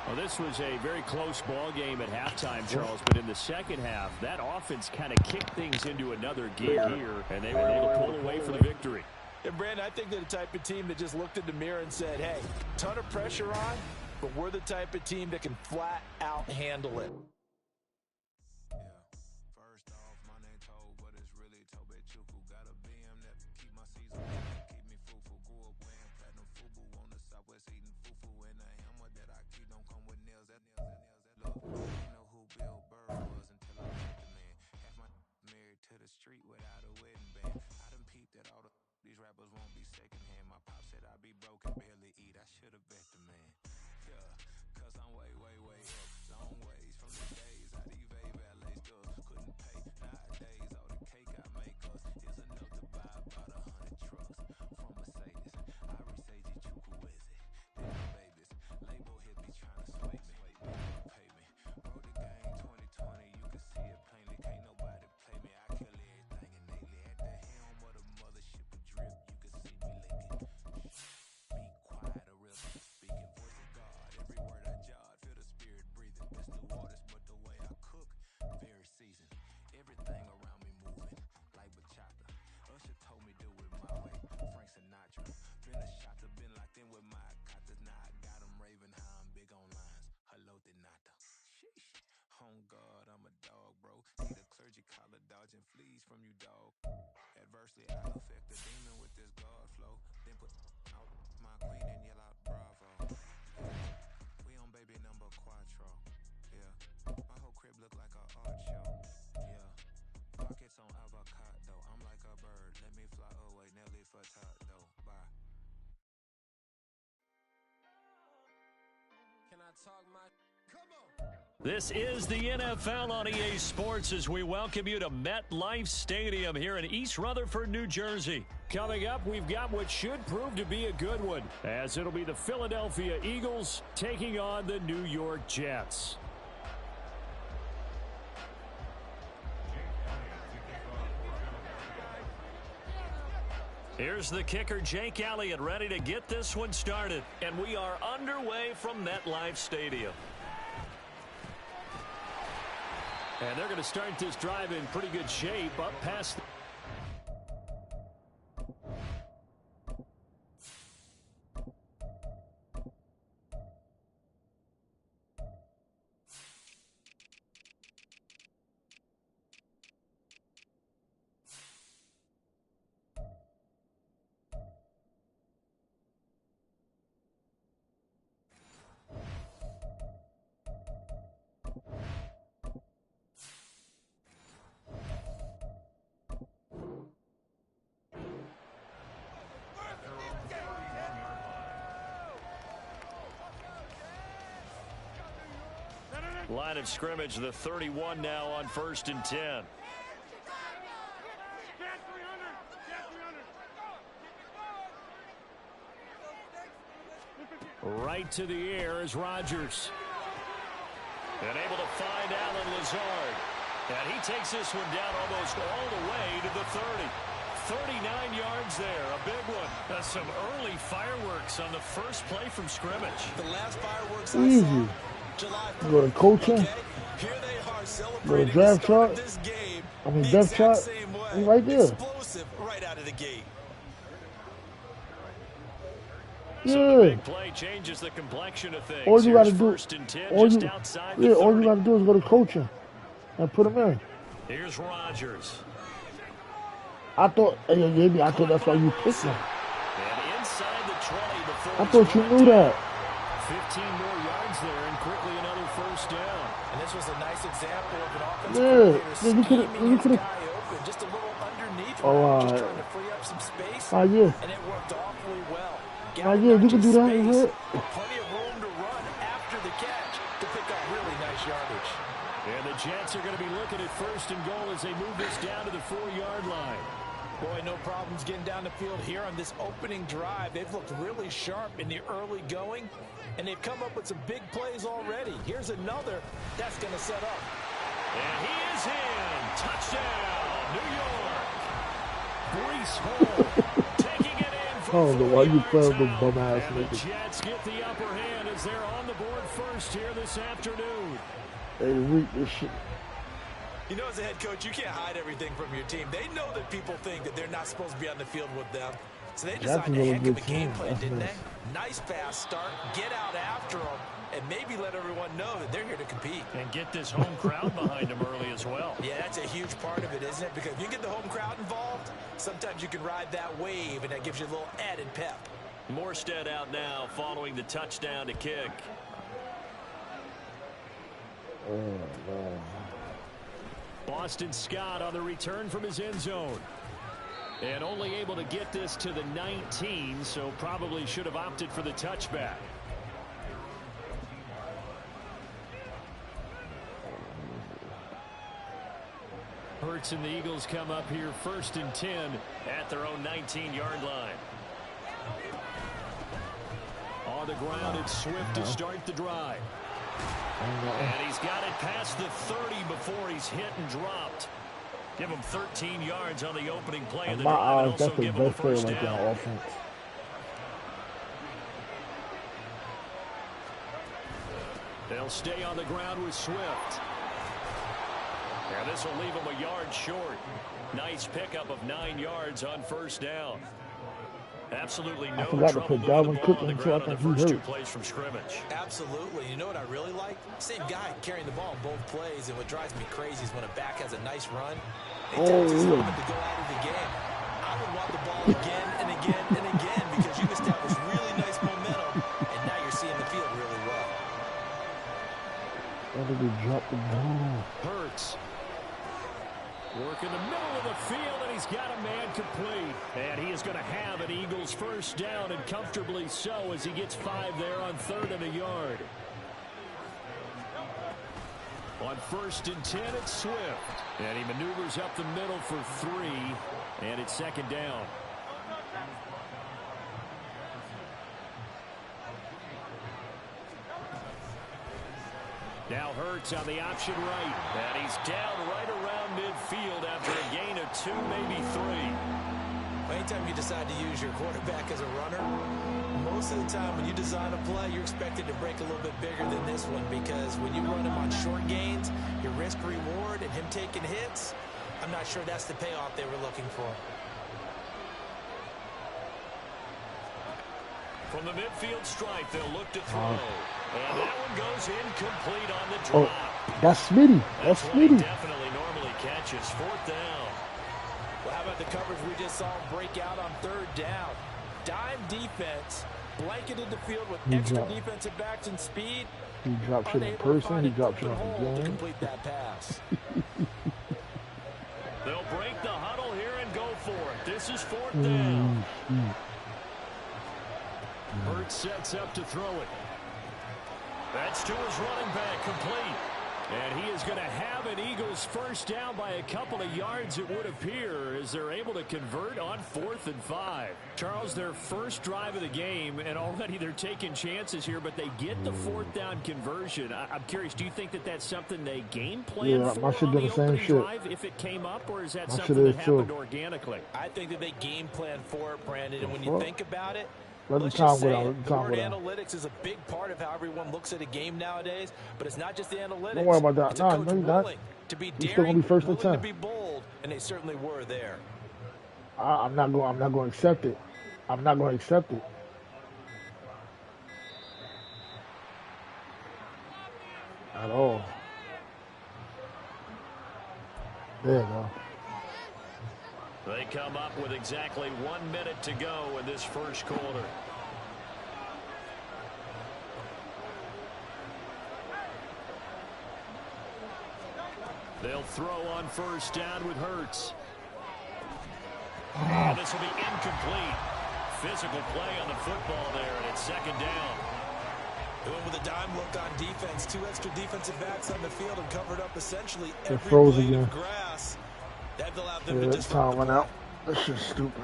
Well, this was a very close ball game at halftime, Charles, but in the second half, that offense kind of kicked things into another gear here, and they were able to pull away for the victory. And, Brandon, I think they're the type of team that just looked in the mirror and said, hey, ton of pressure on, but we're the type of team that can flat out handle it. This is the NFL on EA Sports as we welcome you to MetLife Stadium here in East Rutherford, New Jersey. Coming up, we've got what should prove to be a good one, as it'll be the Philadelphia Eagles taking on the New York Jets. Here's the kicker, Jake Elliott, ready to get this one started. And we are underway from MetLife Stadium. And they're going to start this drive in pretty good shape up past the line of scrimmage, the 31 now on 1st and 10. right to the air is Rodgers. And able to find Allen Lazard. And he takes this one down almost all the way to the 30. 39 yards there, a big one. That's some early fireworks on the first play from scrimmage. The last fireworks Easy. I saw, July 4th. You go to coaching. Okay? Here they are Go celebrating to draft the start of chart. this game. I mean, the depth exact chart. same way. He's right there. Explosive right out of the gate. So the Yeah. big play changes the complexion of things. All you got to Here's do, 1st and 10 all just you, outside yeah, the all 30. you got to do is go to coaching and put him in. Here's Rodgers. I thought that's why you picked him. And inside the 20 I thought you knew that. 15 more yards there and quickly another first down. And this was a nice example of an offensive Yeah, coordinator you could've- scheming you his could've- guy open, just a little underneath Oh, route, just trying to free up some space, Oh, yeah. and it worked awfully well. Oh, yeah, you can do that, Space, is it? plenty of room to run after the catch to pick up really nice yardage. And the Jets are going to be looking at first and goal as they move this down to the 4-yard line. Boy, no problems getting down the field here on this opening drive. They've looked really sharp in the early going, and they've come up with some big plays already. Here's another that's going to set up. And he is in. Touchdown, New York. Breece Hall taking it in for I don't know why you 4 playing yards with out. bum-ass And the niggas. Jets get the upper hand as they're on the board first here this afternoon. They read this shit. You know, as a head coach, you can't hide everything from your team. They know that people think that they're not supposed to be on the field with them. So they decided Jacksonville a a heck good of a game team. plan, That's didn't nice. they? Nice fast start, get out after them, and maybe let everyone know that they're here to compete. And get this home crowd behind them early as well. Yeah, that's a huge part of it, isn't it? Because if you get the home crowd involved, sometimes you can ride that wave, and that gives you a little added pep. Morstead out now following the touchdown to kick. Oh, man. Boston Scott on the return from his end zone. And only able to get this to the 19, so probably should have opted for the touchback. Hurts and the Eagles come up here first and 10 At their own 19-yard line. on the ground. It's Swift to start the drive. And he's got it past the 30 before he's hit and dropped. Give him 13 yards on the opening play of In the my drive, and eyes, also that's the give him a best player first like that down. on offense. They'll stay on the ground with Swift. Yeah, this will leave him a yard short. Nice pickup of 9 yards on first down. Absolutely no forgot to trouble put moving Dalvin the ball Cook on the in, so I ground on the think he first 2 hurt. plays from scrimmage. Absolutely. You know what I really like? Same guy carrying the ball in both plays, and what drives me crazy is when a back has a nice run, he tells his yeah. opponent to go out of the game. I would want the ball again and again and again because you established really nice momentum, and now you're seeing the field really well. I think he dropped the ball. Hurts. Work in the middle of the field, and he's got a man complete. And he is going to have an Eagles first down, and comfortably so, as he gets 5 there on 3rd and a yard. On 1st and 10, it's Swift. And he maneuvers up the middle for 3, and it's 2nd down. Now Hurts on the option right. And he's down right around midfield after a gain of 2, maybe 3. Anytime you decide to use your quarterback as a runner, most of the time when you design a play, you're expected to break a little bit bigger than this one because when you run him on short gains, your risk-reward and him taking hits, I'm not sure that's the payoff they were looking for. From the midfield stripe, they'll look to throw. And that one goes incomplete on the Oh, drop. that's Smitty. That's what he Smitty. definitely normally catches. 4th down. Well, how about the coverage we just saw him break out on 3rd down? Dime defense, blanketed the field with He extra dropped. defensive backs and speed. He dropped shit in Unable to person. find He a dropped shit open on hole the to game. complete that pass. They'll break the huddle here and go for it. This is 4th down. Hurts sets up to throw it. That's to his running back, complete. And he is going to have an Eagles first down by a couple of yards, it would appear, as they're able to convert on 4th and 5. Charles, their first drive of the game, and already they're taking chances here, but they get the 4th down conversion. I'm curious, do you think that that's something they game plan Yeah, for my shit on did the the same opening shit. drive if it came up, or is that My something shit that is too. happened organically? I think that they game plan for it, Brandon, and when you Well, think about it, let the let's time just go say down, it, let the the time word go down. analytics is a big part of how everyone looks at a game nowadays, but it's not just the analytics. Don't worry about that. It's a Nah, coach no, you're not. willing to be You're still daring, gonna be first and willing 10. to be bold, and they certainly were there. I'm not going to accept it. I'm not going to accept it. At all. There you go. They come up with exactly 1 minute to go in this first quarter. They'll throw on first down with Hurts. And this will be incomplete. Physical play on the football there, and it's second down. Doing with a dime look on defense. 2 extra defensive backs on the field and covered up essentially They every froze blade again. of grass. That allowed them Yeah, to this disrupt time the went play. out. This shit's stupid.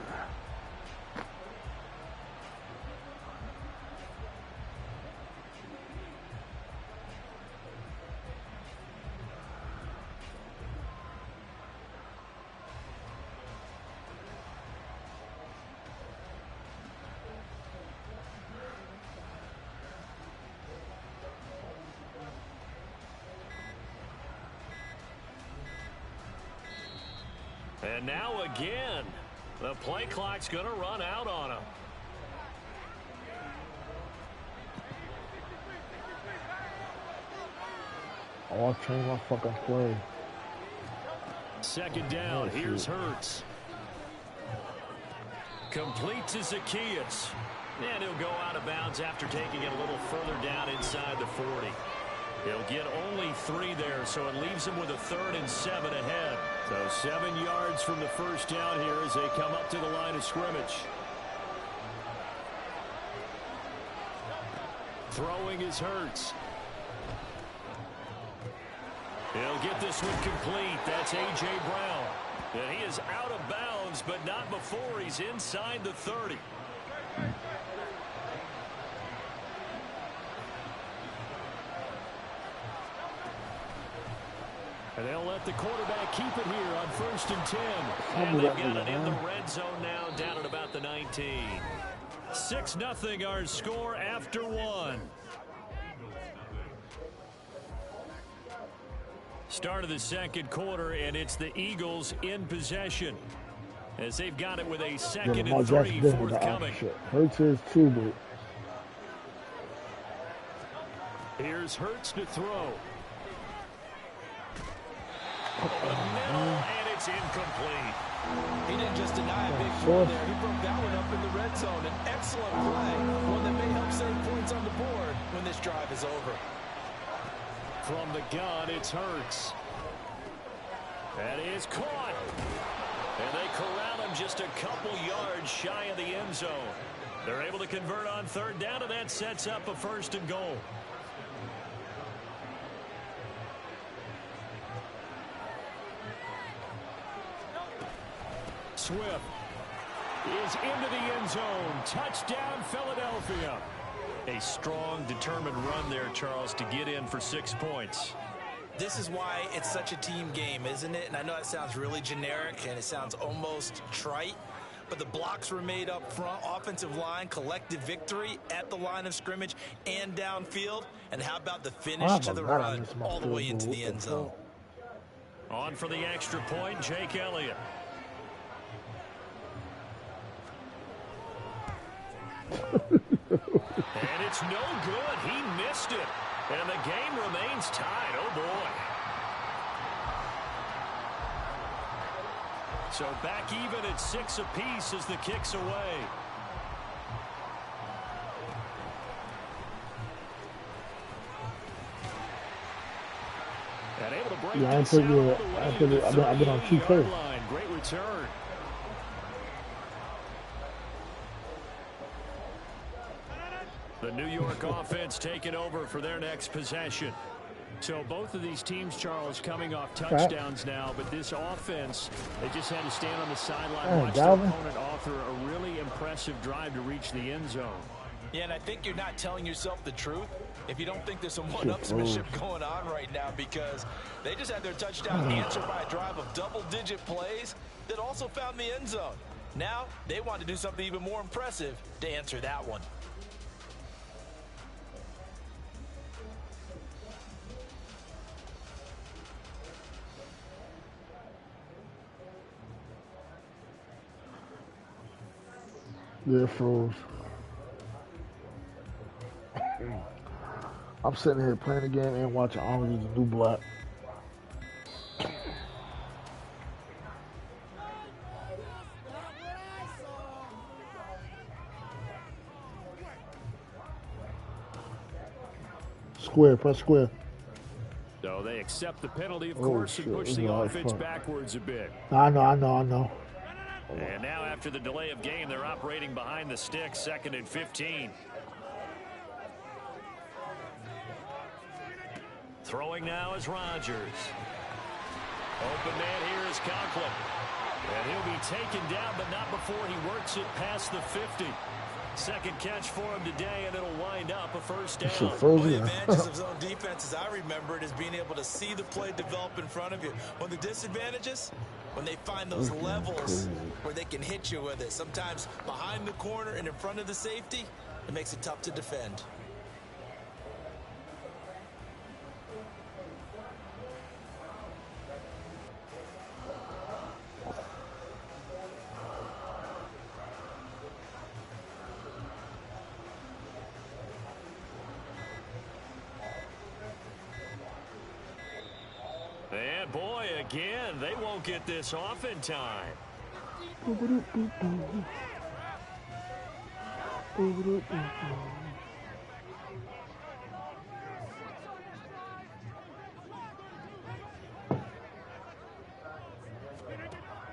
And now again, the play clock's going to run out on him. Oh, I changed my fucking play. Second down. Here's Hurts. Complete to Zacchaeus. And he'll go out of bounds after taking it a little further down inside the 40. He'll get only 3 there, so it leaves him with a 3rd and 7 ahead. So 7 yards from the first down here as they come up to the line of scrimmage. Throwing is Hurts. He'll get this one complete. That's A.J. Brown. And he is out of bounds, but not before he's inside the 30. And they'll let the quarterback keep it here on 1st and 10. And they've got it in the red zone now, down at about the 19. 6-0 our score after 1. Start of the second quarter, and it's the Eagles in possession as they've got it with a 2nd and 3 forthcoming. Hurts is too, but Here's Hurts to throw. The middle, and it's incomplete. He didn't just deny a big throw there. He broke that one up in the red zone. An excellent play. One that may help save points on the board when this drive is over. From the gun, it's Hurts. That is caught. And they corral him just a couple yards shy of the end zone. They're able to convert on 3rd down, and that sets up a 1st and goal. Swift is into the end zone. Touchdown, Philadelphia. A strong, determined run there, Charles, to get in for 6 points. This is why it's such a team game, isn't it? And I know it sounds really generic and it sounds almost trite, but the blocks were made up front, offensive line, collective victory at the line of scrimmage and downfield. And how about the finish to the run all the way into the end zone? On for the extra point, Jake Elliott. And it's no good. He missed it. And the game remains tied. Oh, boy. So back even at 6 apiece as the kick's away. And able to break yeah, this out all the way to the I've been on 2 plays. 30-yard line. Great return. The New York offense taking over for their next possession. So both of these teams, Charles, coming off touchdowns now, but this offense, they just had to stand on the sideline, watch their opponent author a really impressive drive to reach the end zone. Yeah, and I think you're not telling yourself the truth if you don't think there's some one-upsmanship going on right now, because they just had their touchdown answered by a drive of double-digit plays that also found the end zone. Now they want to do something even more impressive to answer that one. Yeah, it froze. I'm sitting here playing the game and watching Orange is the New Black. Square, press square. So they accept the penalty, of course, and push the offense backwards a bit. I know. And now after the delay of game, they're operating behind the sticks, 2nd and 15. Throwing now is Rodgers. Open man here is Conklin. And he'll be taken down, but not before he works it past the 50. Second catch for him today, and it'll wind up a first down. One of the advantages of zone defense, as I remember it, is being able to see the play develop in front of you. One of the disadvantages, when they find those levels where they can hit you with it. Sometimes behind the corner and in front of the safety, it makes it tough to defend. And boy, again, they won't get this off in time.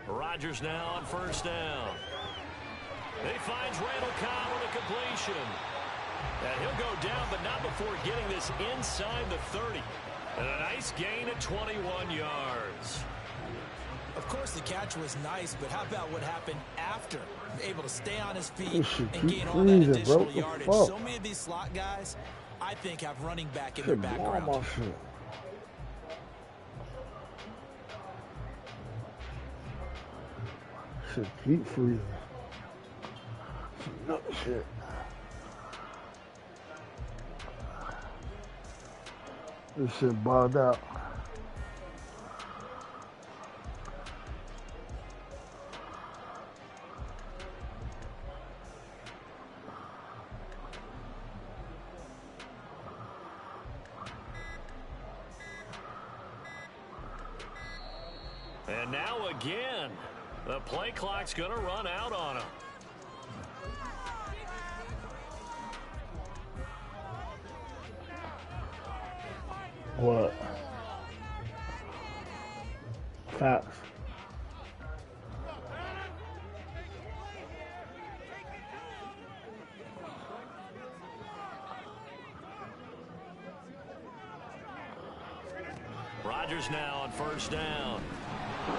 Rodgers now on first down. He finds Randall Cobb with a completion. And he'll go down, but not before getting this inside the 30. And a nice gain at 21 yards. Of course, the catch was nice, but how about what happened after? Able to stay on his feet and gain all that additional yardage. So many of these slot guys, I think, have running back in their background. Shit, keep freezing. No shit. This shit bogged out. And now again, the play clock's going to run out on him. What? Facts. Rodgers now on first down.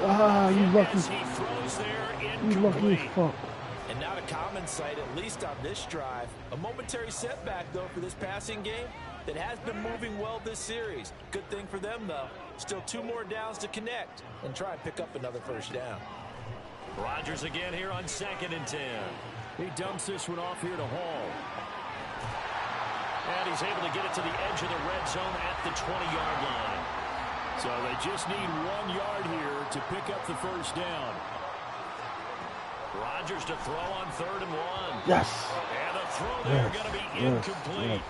Ah, you lucky. He throws there You lucky as incomplete. fuck. And not a common sight, at least on this drive. A momentary setback, though, for this passing game that has been moving well this series. Good thing for them, though. Still 2 more downs to connect and try and pick up another first down. Rodgers again here on 2nd and 10. He dumps this one off here to Hall. And he's able to get it to the edge of the red zone at the 20-yard line. So they just need 1 yard here to pick up the first down. Rodgers to throw on 3rd and 1. Yes. And the throw there going to be incomplete.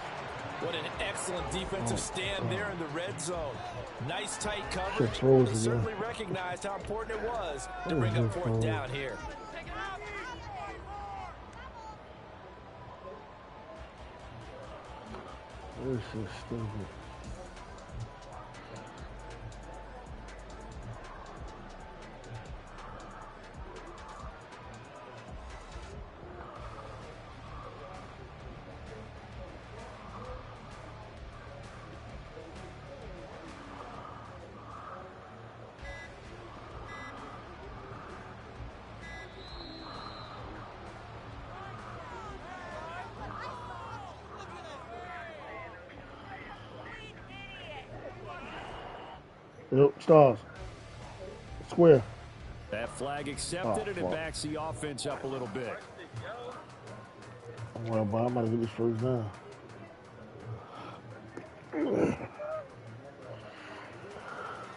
What an excellent defensive stand there in the red zone. Nice tight coverage. throws They again. certainly recognized how important it was to bring up 4th down here. This is stupid. Yep, stars. Square. That flag accepted, and it fuck. backs the offense up a little bit. Well, but I'm gonna get this first down.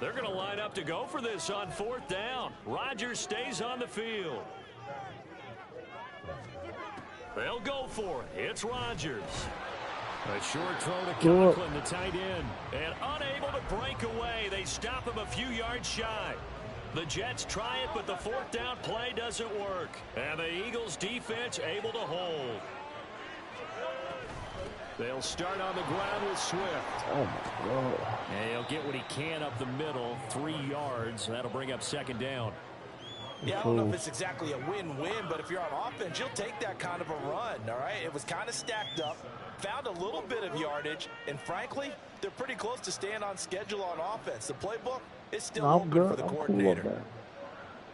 They're going to line up to go for this on 4th down. Rodgers stays on the field. They'll go for it. It's Rodgers. A short throw to Conklin, the tight end. And unable to break away. They stop him a few yards shy. The Jets try it, but the 4th down play doesn't work. And the Eagles defense able to hold. They'll start on the ground with Swift. Oh, my God. And he'll get what he can up the middle, 3 yards. That'll bring up second down. Yeah, I don't know if it's exactly a win-win, but if you're on offense, you'll take that kind of a run, all right? It was kind of stacked up, found a little bit of yardage, and frankly, they're pretty close to staying on schedule on offense. The playbook is still open for the coordinator. Cool,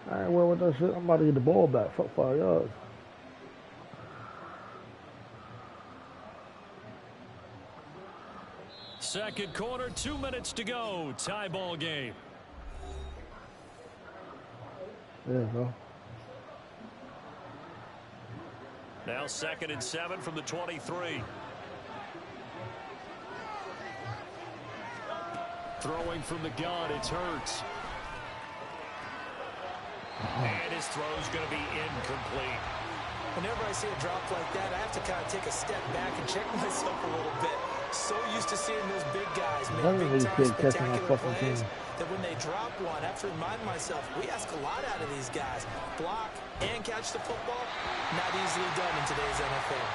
I ain't worried with that shit. I'm about to get the ball back. Fuck 5 yards. Second quarter, 2 minutes to go. Tie ball game. There you go. Now 2nd and 7 from the 23. Throwing from the gun, it's Hurts. And his throw's going to be incomplete. Whenever I see a drop like that, I have to kind of take a step back and check myself a little bit. So used to seeing those big guys make big-time spectacular plays that when they drop one, I have to remind myself, we ask a lot out of these guys. Block and catch the football, not easily done in today's NFL.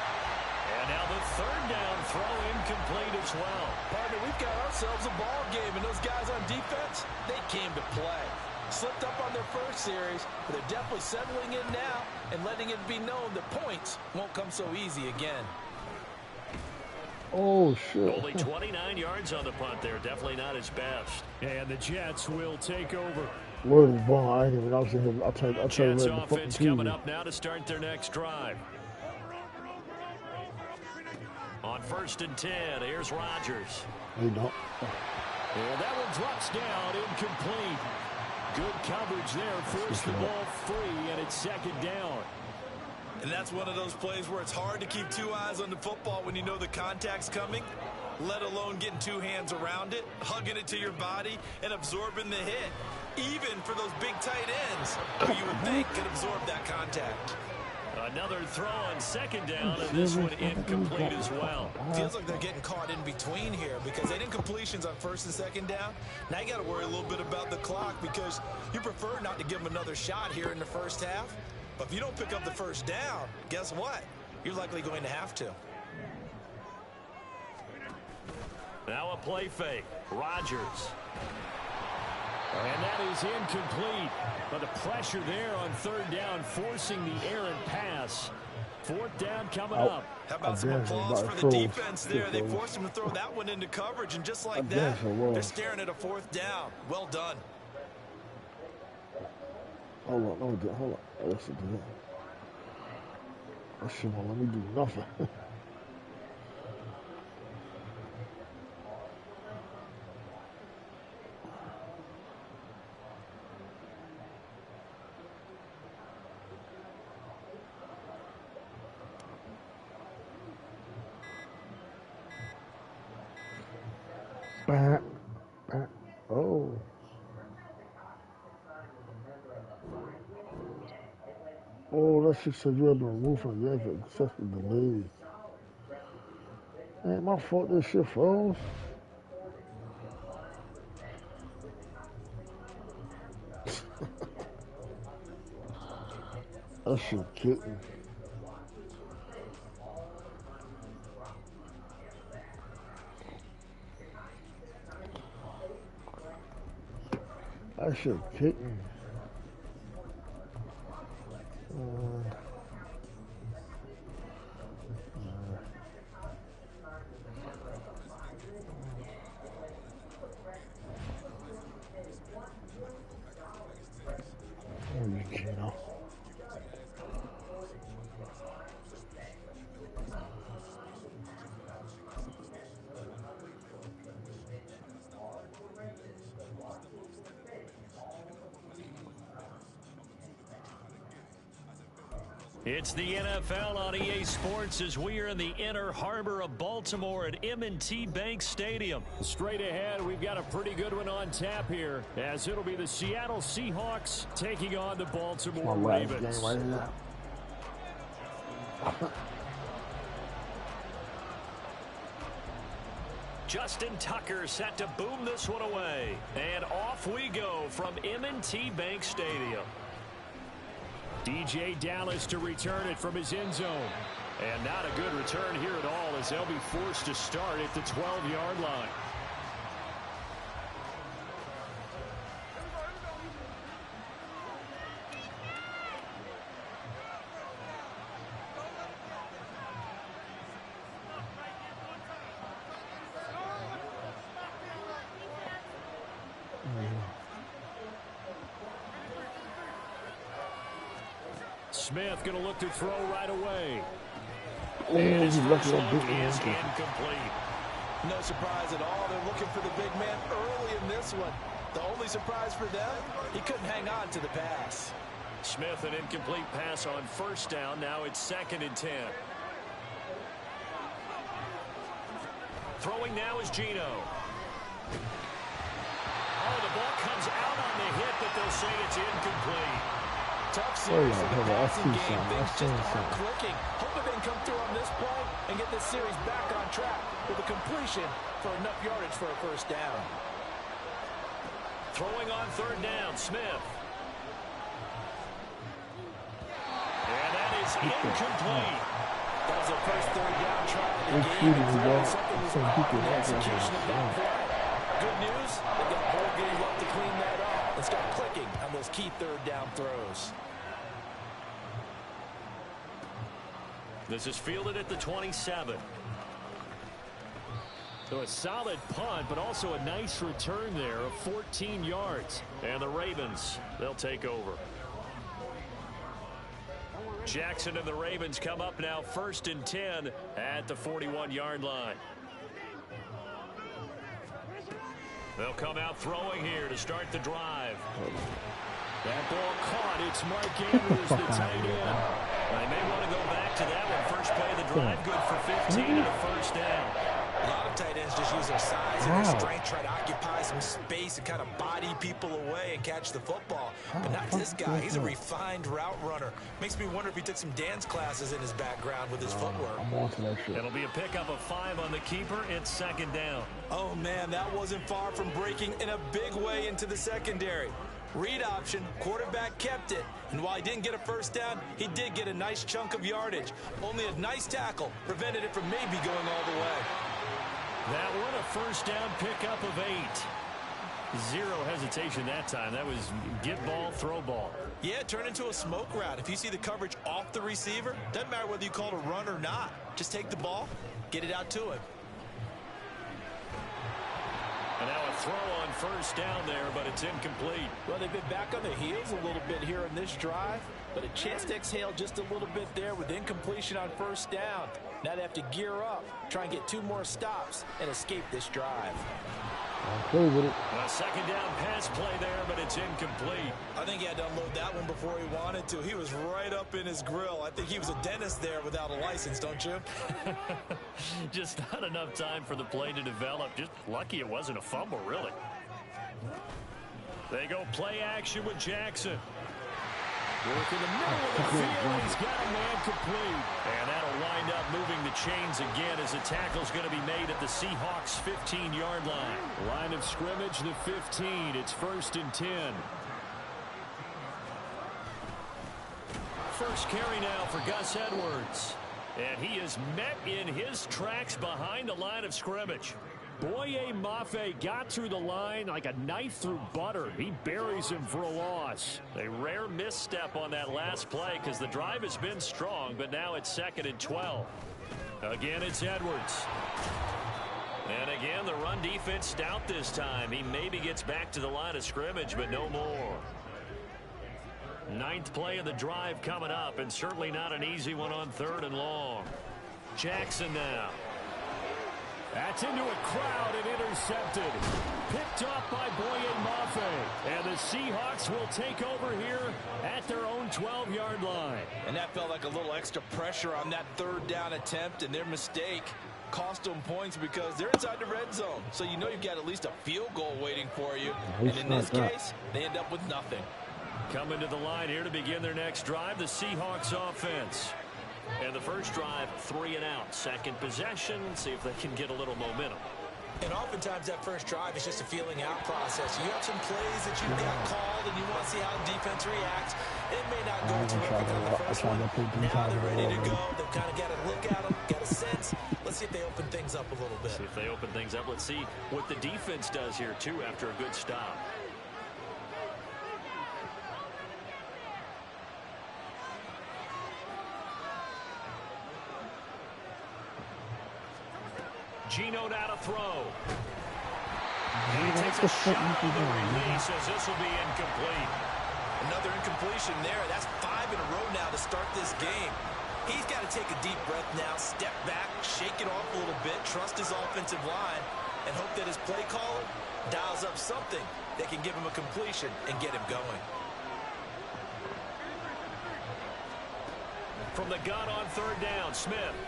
And now the 3rd down throw incomplete as well. Partner, we've got ourselves a ball game, and those guys on defense, they came to play. Slipped up on their first series, but they're definitely settling in now and letting it be known that points won't come so easy again. Oh, shit. Only 29 yards on the punt there. Definitely not his best. And the Jets will take over. Word is born. I ain't even know him. I'll tell you Jets right, the offense fucking coming TV. up now to start their next drive. On 1st and 10, here's Rodgers. You don't. And that one drops down, incomplete. Good coverage there, forced the ball free, and it's 2nd down. And that's one of those plays where it's hard to keep 2 eyes on the football when you know the contact's coming, let alone getting 2 hands around it, hugging it to your body, and absorbing the hit. Even for those big tight ends, who you would think could absorb that contact. Another throw on 2nd down, and this one incomplete as well. Feels like they're getting caught in between here because they didn't completions on 1st and 2nd down. Now you got to worry a little bit about the clock because you prefer not to give them another shot here in the first half. But if you don't pick up the 1st down, guess what? You're likely going to have to. Now a play fake. Rodgers. And that is incomplete. But the pressure there on 3rd down, forcing the errant pass. 4th down coming up. How about some applause for the defense there? They forced him to throw that one into coverage, and just like that, they're staring at a 4th down. Well done. Hold on. Oh, that's it. That shit won't let me do nothing. Oh. Oh, that shit said you have been removed from the game for excessive delay. Ain't my fault this shit froze. That shit kicking. That shit kicking. It's the NFL on EA Sports as we are in the inner harbor of Baltimore at M&T Bank Stadium. Straight ahead, we've got a pretty good one on tap here, as it'll be the Seattle Seahawks taking on the Baltimore Ravens. Game right here. Justin Tucker set to boom this one away. And off we go from M&T Bank Stadium. DJ Dallas to return it from his end zone. And not a good return here at all, as they'll be forced to start at the 12-yard line. Smith going to look to throw right away. Oh, he's lucky to beat me. Incomplete. No surprise at all. They're looking for the big man early in this one. The only surprise for them, he couldn't hang on to the pass. Smith, an incomplete pass on first down. Now it's 2nd and 10. Throwing now is Geno. Oh, the ball comes out on the hit, but they'll say it's incomplete. Tough series for the passing game. That's Things just aren't clicking. Hoping they can come through on this play and get this series back on track with a completion for enough yardage for a first down. Throwing on 3rd down, Smith. And that is incomplete. That was their first 3rd down try of the It's game. shooting And the clearly ball. something was Some off people in the have execution of that that. play. Good news, they've got a whole game left to clean that up and start clicking on those key 3rd down throws. This is fielded at the 27. So a solid punt, but also a nice return there of 14 yards. And the Ravens, they'll take over. Jackson and the Ravens come up now 1st and 10 at the 41-yard line. They'll come out throwing here to start the drive. That ball caught. It's Mark Andrews, the tight end. They may want to go back to that one. First play of the drive, good for 15 and a first down. A lot of tight ends just use their size and their strength, try to occupy some space and kind of body people away and catch the football. But not this guy. He's a refined route runner. Makes me wonder if he took some dance classes in his background with his footwork. I'm on to that shit. It'll be a pickup of 5 on the keeper. It's 2nd down. Oh, man, that wasn't far from breaking in a big way into the secondary. Read option, quarterback kept it, and while he didn't get a first down, he did get a nice chunk of yardage. Only a nice tackle prevented it from maybe going all the way. That one a first down pickup of 8. Zero hesitation that time. That was get ball, throw ball. Yeah, turn into a smoke route. If you see the coverage off the receiver, doesn't matter whether you call it a run or not. Just take the ball, get it out to him. And now a throw on first down there, but it's incomplete. Well, they've been back on their heels a little bit here in this drive, but a chance to exhale just a little bit there with incompletion on first down. Now they have to gear up, try and get 2 more stops, and escape this drive. I'll play with it. A 2nd down pass play there, but it's incomplete. I think he had to unload that one before he wanted to. He was right up in his grill. I think he was a dentist there without a license, don't you? Just not enough time for the play to develop. Just lucky it wasn't a fumble, really. They go play action with Jackson. Work in the middle of the field. He's got a man complete. And that'll wind up moving the chains again as the tackle's going to be made at the Seahawks 15-yard line. Line of scrimmage, the 15. It's 1st and 10. First carry now for Gus Edwards. And he is met in his tracks behind the line of scrimmage. Boye Mafe got through the line like a knife through butter. He buries him for a loss. A rare misstep on that last play because the drive has been strong, but now it's 2nd and 12. Again, it's Edwards. And again, the run defense stout this time. He maybe gets back to the line of scrimmage, but no more. 9th play of the drive coming up, and certainly not an easy one on 3rd and long. Jackson now. That's into a crowd and intercepted. Picked up by Boye Mafe. And the Seahawks will take over here at their own 12-yard line. And that felt like a little extra pressure on that 3rd down attempt, and their mistake cost them points because they're inside the red zone. So you know you've got at least a field goal waiting for you. And in this case, they end up with nothing. Coming to the line here to begin their next drive, the Seahawks offense. And the first drive, 3 and out. Second possession, see if they can get a little momentum. And oftentimes that first drive is just a feeling out process. You have some plays that you've got called and you want to see how the defense reacts. It may not go terrific on the first one. Now they're ready to go. They've kind of got a look at them, got a sense. Let's see if they open things up a little bit. See if they open things up. Let's see what the defense does here, too, after a good stop. Geno now to throw. And he takes a shot on the release as this will be incomplete. Another incompletion there. That's 5 in a row now to start this game. He's got to take a deep breath now, step back, shake it off a little bit, trust his offensive line, and hope that his play caller dials up something that can give him a completion and get him going. From the gun on third down, Smith.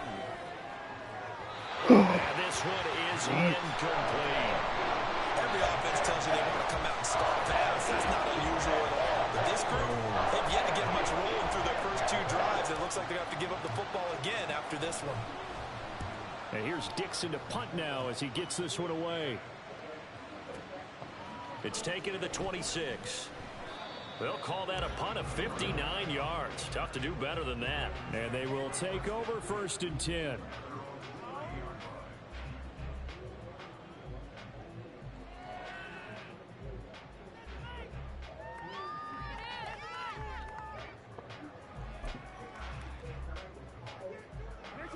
And this one is incomplete. Every offense tells you they want to come out and start fast. That's not unusual at all. But this group, they've yet to get much rolling through their first 2 drives. It looks like they have to give up the football again after this one. And here's Dixon to punt now as he gets this one away. It's taken to the 26. They'll call that a punt of 59 yards. Tough to do better than that. And they will take over 1st and 10.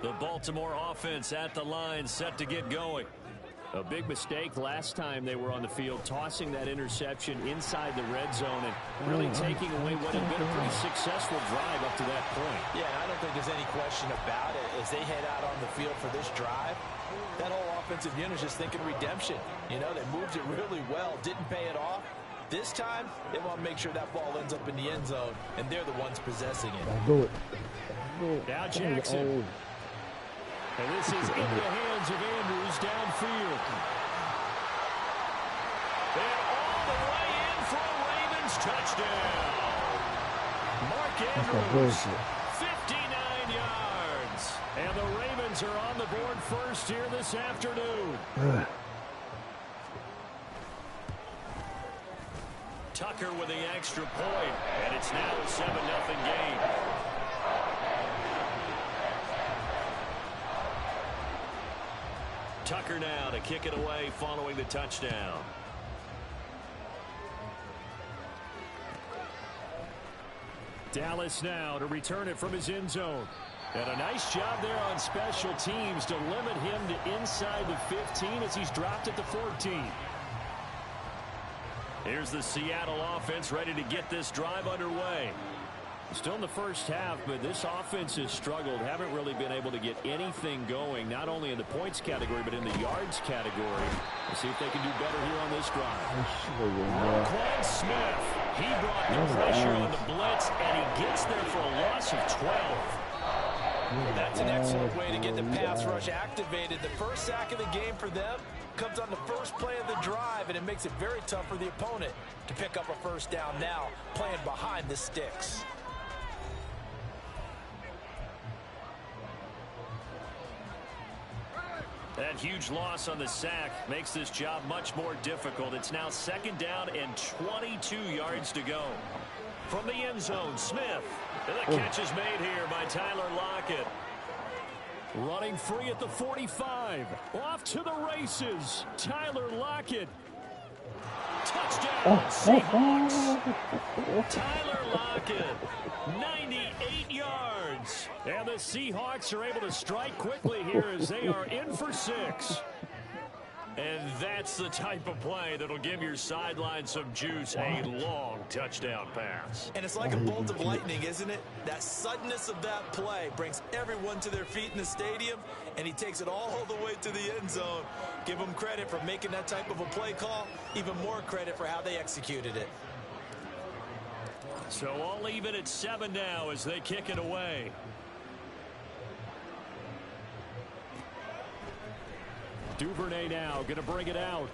The Baltimore offense at the line, set to get going. A big mistake last time they were on the field, tossing that interception inside the red zone and really taking away what had been a pretty successful drive up to that point. Yeah, I don't think there's any question about it. As they head out on the field for this drive, that whole offensive unit is just thinking redemption. You know, they moved it really well, didn't pay it off. This time, they want to make sure that ball ends up in the end zone, and they're the ones possessing it. Do it. Now Jackson. And this is in the hands of Andrews downfield. And all the way in for a Ravens touchdown. Mark Andrews, 59 yards. And the Ravens are on the board first here this afternoon. Tucker with the extra point, and it's now a 7-0 game. Tucker now to kick it away following the touchdown. Dallas now to return it from his end zone. And a nice job there on special teams to limit him to inside the 15 as he's dropped at the 14. Here's the Seattle offense ready to get this drive underway. Still in the first half, but this offense has struggled. Haven't really been able to get anything going, not only in the points category, but in the yards category. We'll see if they can do better here on this drive. Quan Smith, he brought the pressure on the blitz, and he gets there for a loss of 12. That's an excellent way to get the pass rush activated. The first sack of the game for them comes on the first play of the drive, and it makes it very tough for the opponent to pick up a first down now, playing behind the sticks. That huge loss on the sack makes this job much more difficult. It's now 2nd down and 22 yards to go. From the end zone, Smith. And the catch is made here by Tyler Lockett. Running free at the 45. Off to the races. Tyler Lockett. Touchdown, Seahawks. Tyler Lockett, 98 yards. And the Seahawks are able to strike quickly here as they are in for 6. And that's the type of play that'll give your sideline some juice. A long touchdown pass. And it's like a bolt of lightning, isn't it? That suddenness of that play brings everyone to their feet in the stadium, and he takes it all the way to the end zone. Give him credit for making that type of a play call. Even more credit for how they executed it. So I'll leave it at 7 now as they kick it away. Duvernay now going to bring it out.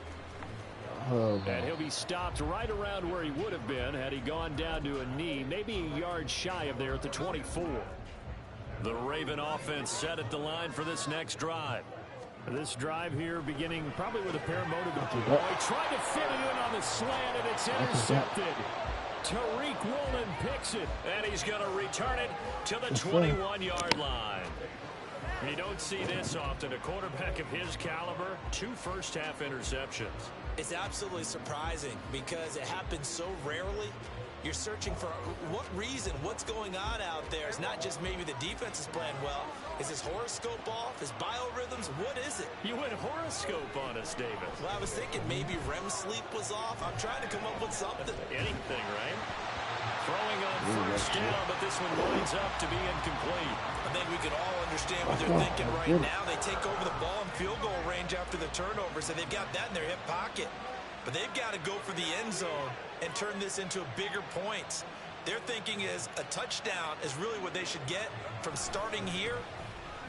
And he'll be stopped right around where he would have been had he gone down to a knee, maybe a yard shy of there at the 24. The Raven offense set at the line for this next drive. This drive here beginning probably with a pair motive deploy. Tried to fit it in on the slant, and it's intercepted. Tariq Woolen picks it. And he's going to return it to the 21-yard line. You don't see this often. A quarterback of his caliber, 2 first-half interceptions. It's absolutely surprising because it happens so rarely. You're searching for what reason, what's going on out there. It's not just maybe the defense is playing well. Is his horoscope off? His biorhythms? What is it? You went horoscope on us, David. Well, I was thinking maybe REM sleep was off. I'm trying to come up with something. Anything, right? Throwing on first down, but this one winds up to be incomplete. I think we can all understand what they're thinking right now. They take over the ball in field goal range after the turnover, so they've got that in their hip pocket. But they've got to go for the end zone and turn this into bigger points. Their thinking is a touchdown is really what they should get from starting here.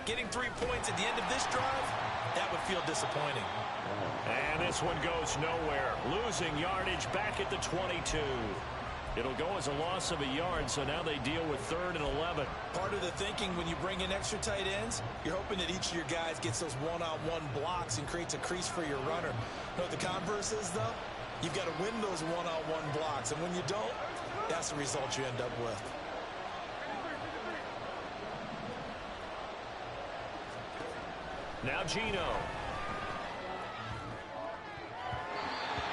Getting 3 points at the end of this drive, that would feel disappointing. And this one goes nowhere. Losing yardage back at the 22. It'll go as a loss of a yard, so now they deal with 3rd and 11. Part of the thinking when you bring in extra tight ends, you're hoping that each of your guys gets those one-on-one blocks and creates a crease for your runner. You know what the converse is, though? You've got to win those one-on-one blocks, and when you don't, that's the result you end up with. Now Gino.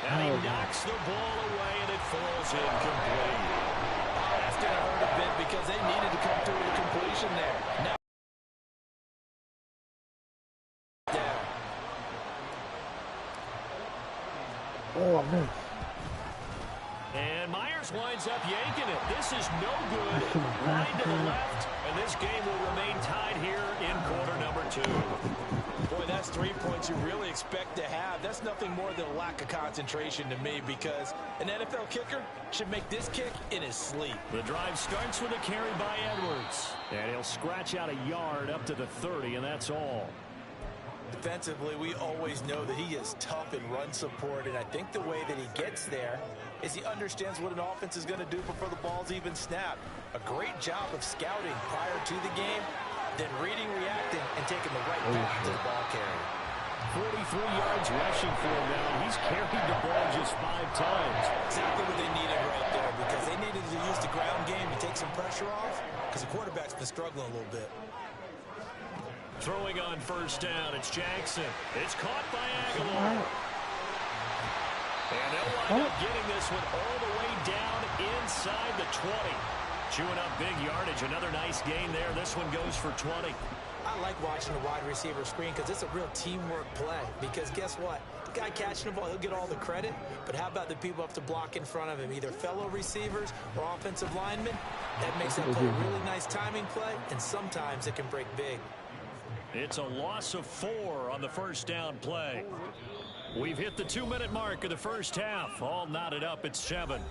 And he knocks the ball away, and it falls incomplete. That's going to hurt a bit because they needed to come through with a completion there. Now, down. Oh, I missed. And Myers winds up yanking it. This is no good. Line to the left, and this game will remain tied here in quarter number 2. Boy, that's 3 points you really expect to have. That's nothing more than a lack of concentration to me because an NFL kicker should make this kick in his sleep. The drive starts with a carry by Edwards. And he'll scratch out a yard up to the 30, and that's all. Defensively, we always know that he is tough in run support, and I think the way that he gets there is he understands what an offense is going to do before the ball's even snapped. A great job of scouting prior to the game, then reading, reacting, and taking the right path to the ball carrier. 43 yards rushing for him now. He's carried the ball just 5 times. Exactly what they needed right there because they needed to use the ground game to take some pressure off because the quarterback's been struggling a little bit. Throwing on first down, it's Jackson. It's caught by Aguilar. And they'll wind up getting this one all the way down inside the 20. Chewing up big yardage. Another nice gain there. This one goes for 20. I like watching the wide receiver screen because it's a real teamwork play. Because guess what? The guy catching the ball, he'll get all the credit. But how about the people up to block in front of him? Either fellow receivers or offensive linemen. That makes that play a really nice timing play. And sometimes it can break big. It's a loss of 4 on the first down play. We've hit the 2-minute mark of the first half. All knotted up at 7.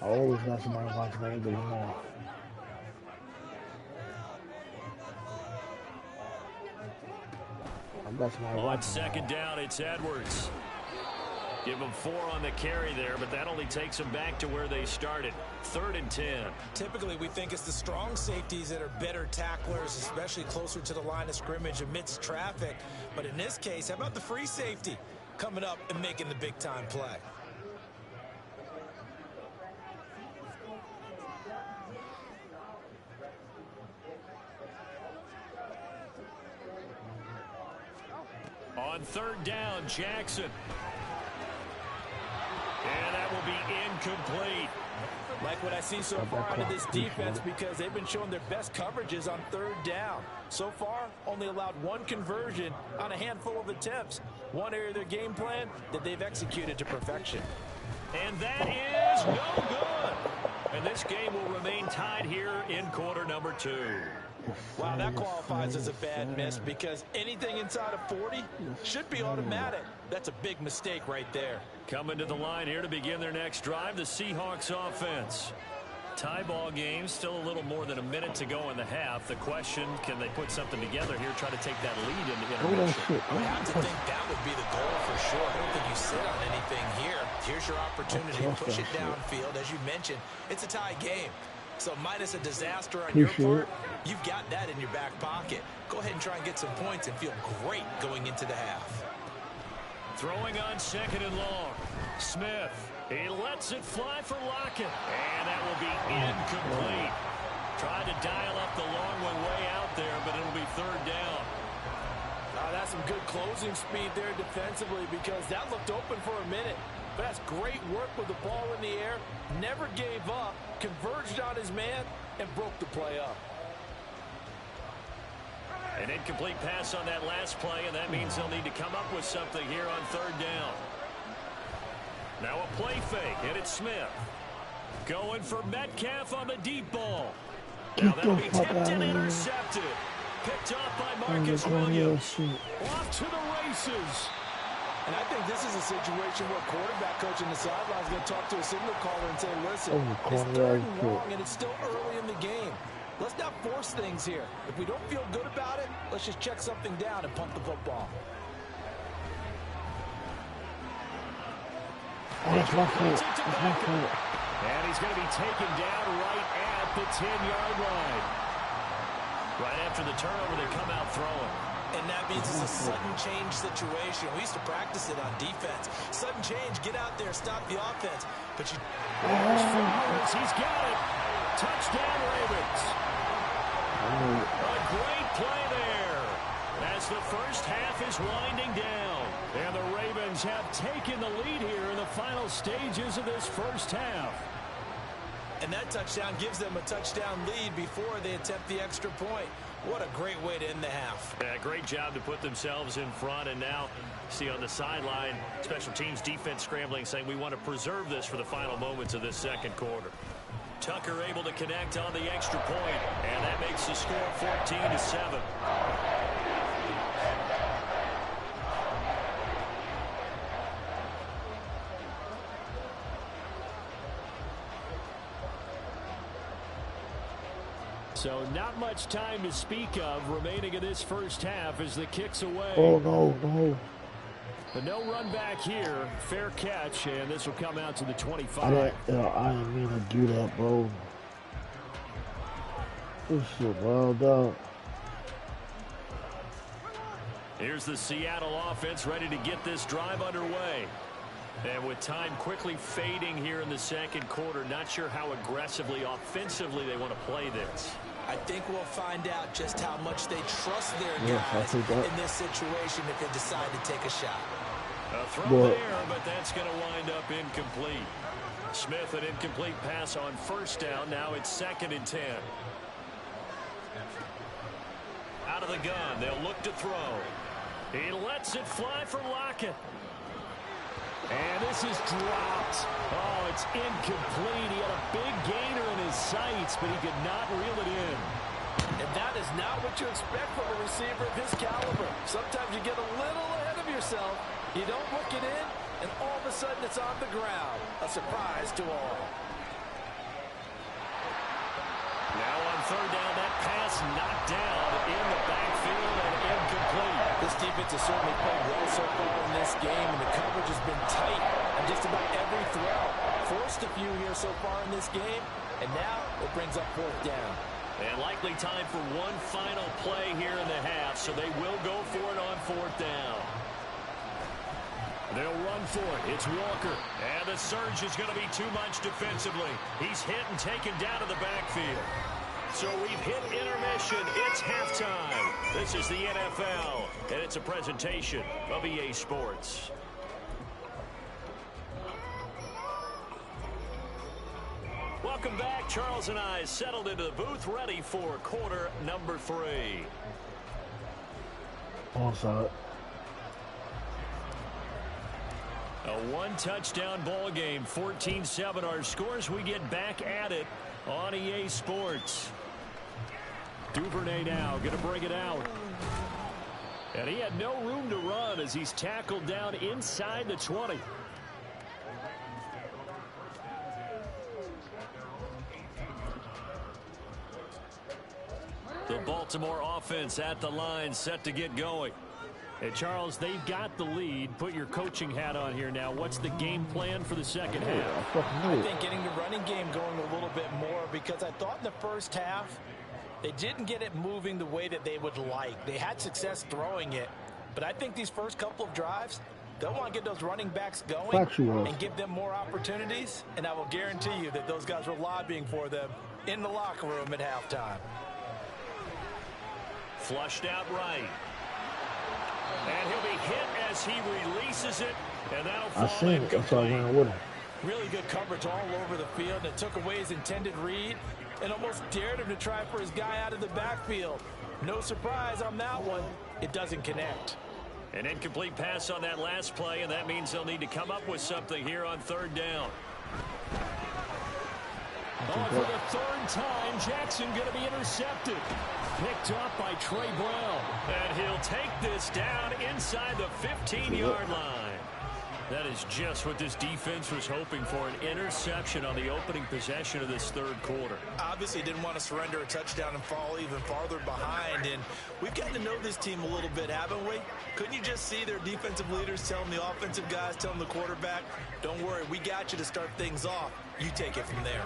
I always got somebody watching me, but you know. I got somebody On watching. second down, it's Edwards. Give them 4 on the carry there, but that only takes them back to where they started. 3rd and 10. Typically, we think it's the strong safeties that are better tacklers, especially closer to the line of scrimmage amidst traffic. But in this case, how about the free safety coming up and making the big-time play? On 3rd down, Jackson. And that will be incomplete. Like what I see so far out of this defense because they've been showing their best coverages on 3rd down. So far, only allowed 1 conversion on a handful of attempts. One area of their game plan that they've executed to perfection. And that is no good. And this game will remain tied here in quarter number 2. Wow, that qualifies as a bad miss because anything inside of 40 should be automatic. That's a big mistake right there. Coming to the line here to begin their next drive, the Seahawks offense. Tie ball game, still a little more than a minute to go in the half. The question, can they put something together here, try to take that lead into intermission? I have to think that would be the goal for sure. I don't think you sit on anything here. Here's your opportunity to push it downfield. As you mentioned, it's a tie game. So minus a disaster on Appreciate your it. part, you've got that in your back pocket. Go ahead and try and get some points and feel great going into the half. Throwing on second and long. Smith. He lets it fly for Lockett. And that will be incomplete. Tried to dial up the long one way out there, but it'll be third down. That's some good closing speed there defensively because that looked open for a minute. But that's great work with the ball in the air. Never gave up, converged on his man, and broke the play up. An incomplete pass on that last play, and that means they'll need to come up with something here on third down. Now a play fake, and it's Smith. Going for Metcalf on the deep ball. Now that'll be tipped and intercepted. Picked off by Marcus Williams. Off to the races. And I think this is a situation where quarterback coach in the sideline is going to talk to a signal caller and say, listen, it's third and long, and it's still early in the game. Let's not force things here. If we don't feel good about it, let's just check something down and punt the football. That's my fault. That's my fault. And he's going to be taken down right at the 10-yard line. Right after the turnover, they come out throwing. And that means it's a sudden change situation. We used to practice it on defense. Sudden change, get out there, stop the offense. But you... He's got it. Touchdown, Ravens. A great play there. As the first half is winding down. And the Ravens have taken the lead here in the final stages of this first half. And that touchdown gives them a touchdown lead before they attempt the extra point. What a great way to end the half. Yeah, great job to put themselves in front. And now, see on the sideline, special teams defense scrambling, saying we want to preserve this for the final moments of this second quarter. Tucker able to connect on the extra point, and that makes the score 14-7. So not much time to speak of remaining in this first half as the kick's away. Oh, no, no. But no run back here. Fair catch, and this will come out to the 25. I didn't mean to do that, bro. This shit wild out. Here's the Seattle offense ready to get this drive underway. And with time quickly fading here in the second quarter, not sure how aggressively, offensively they want to play this. I think we'll find out just how much they trust their guys in this situation if they decide to take a shot. A throw there, but that's going to wind up incomplete. Smith, an incomplete pass on first down. Now it's 2nd and 10. Out of the gun, they'll look to throw. He lets it fly for Lockett. And this is dropped. Oh, it's incomplete. He had a big gainer in his sights, but he could not reel it in. And that is not what you expect from a receiver of his caliber. Sometimes you get a little ahead of yourself. You don't look it in, and all of a sudden it's on the ground. A surprise to all. Now on third down, that pass knocked down in the backfield and incomplete. This defense has certainly played well so far in this game, and the coverage has been tight on just about every throw. Forced a few here so far in this game, and now it brings up 4th down. And likely time for one final play here in the half, so they will go for it on 4th down. They'll run for it. It's Walker. And the surge is going to be too much defensively. He's hit and taken down to the backfield. So we've hit intermission. It's halftime. This is the NFL, and it's a presentation of EA Sports. Welcome back. Charles and I settled into the booth, ready for quarter number 3. Onside. A one-touchdown ball game, 14-7 our scores. We get back at it on EA Sports. Duvernay now going to bring it out. And he had no room to run as he's tackled down inside the 20. The Baltimore offense at the line, set to get going. Hey, Charles, they've got the lead. Put your coaching hat on here now. What's the game plan for the second half? I think getting the running game going a little bit more, because I thought in the first half they didn't get it moving the way that they would like. They had success throwing it, but I think these first couple of drives, they'll want to get those running backs going and give them more opportunities, and I will guarantee you that those guys were lobbying for them in the locker room at halftime. Flushed out right. And he'll be hit as he releases it, and that'll fall I seen it. That's why I ran with him. Really good coverage all over the field, and it took away his intended read and almost dared him to try for his guy out of the backfield. No surprise on that one. It doesn't connect. An incomplete pass on that last play, and that means they'll need to come up with something here on third down. Oh, for the third time, Jackson going to be intercepted. Picked up by Trey Brown. And he'll take this down inside the 15-yard line. That is just what this defense was hoping for, an interception on the opening possession of this third quarter. Obviously didn't want to surrender a touchdown and fall even farther behind, and we've gotten to know this team a little bit, haven't we? Couldn't you just see their defensive leaders telling the offensive guys, telling the quarterback, don't worry, we got you to start things off. You take it from there.